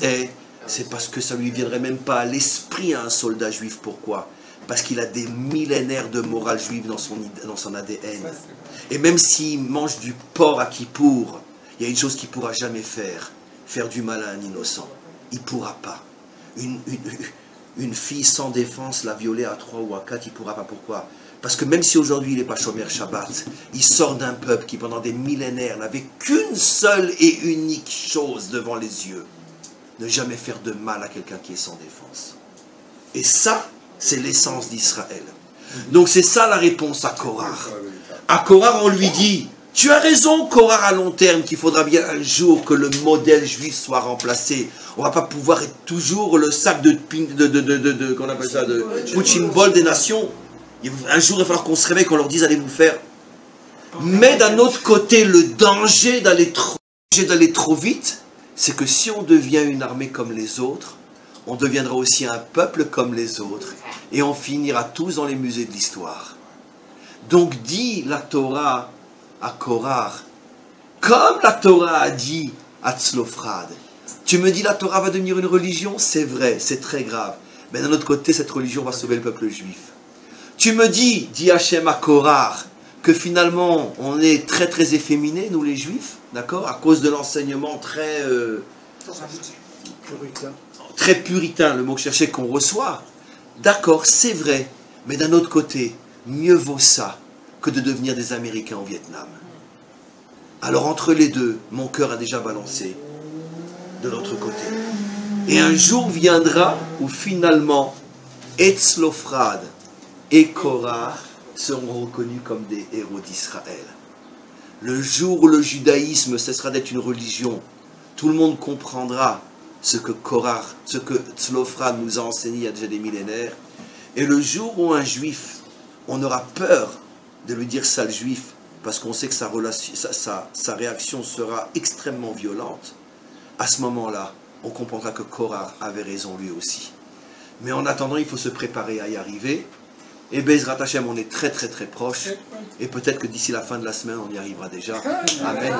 c'est parce que ça ne lui viendrait même pas à l'esprit à un soldat juif. Pourquoi? Parce qu'il a des millénaires de morale juive dans son ADN. Et même s'il mange du porc à Kippour, il y a une chose qu'il ne pourra jamais faire. Faire du mal à un innocent. Il ne pourra pas. Une fille sans défense, la violer à 3 ou à 4, il ne pourra pas. Pourquoi? Parce que même si aujourd'hui il n'est pas Shomer Shabbat, il sort d'un peuple qui pendant des millénaires n'avait qu'une seule et unique chose devant les yeux. ne jamais faire de mal à quelqu'un qui est sans défense. Et ça, c'est l'essence d'Israël. Donc c'est ça la réponse à Korah. À Korah, on lui dit, tu as raison, Korah, à long terme, qu'il faudra bien un jour que le modèle juif soit remplacé. On ne va pas pouvoir être toujours le sac de qu'on appelle ça, de punching ball des nations. Un jour, il va falloir qu'on se réveille, qu'on leur dise, allez vous faire. Mais d'un autre côté, le danger d'aller trop vite, c'est que si on devient une armée comme les autres, on deviendra aussi un peuple comme les autres, et on finira tous dans les musées de l'histoire. Donc dit la Torah à Korah, comme la Torah a dit à Tzlophrad. Tu me dis la Torah va devenir une religion, c'est vrai, c'est très grave. Mais d'un autre côté, cette religion va sauver le peuple juif. Tu me dis, dit Hachem à Korah, que finalement on est très très efféminés, nous les juifs, d'accord, à cause de l'enseignement très puritain, le mot que je cherchais qu'on reçoit. D'accord, c'est vrai, mais d'un autre côté, mieux vaut ça que de devenir des Américains au Vietnam. Alors entre les deux, mon cœur a déjà balancé de l'autre côté. Et un jour viendra où finalement, Tzlophrad et Korah seront reconnus comme des héros d'Israël. Le jour où le judaïsme cessera d'être une religion, tout le monde comprendra ce que Korah, ce que Tzlophrad nous a enseigné il y a déjà des millénaires. Et le jour où un juif, on aura peur de lui dire sale juif, parce qu'on sait que sa réaction sera extrêmement violente, à ce moment-là, on comprendra que Korah avait raison lui aussi. Mais en attendant, il faut se préparer à y arriver. Et Bezrat Hashem, on est très très très proche. Et peut-être que d'ici la fin de la semaine, on y arrivera déjà. Amen.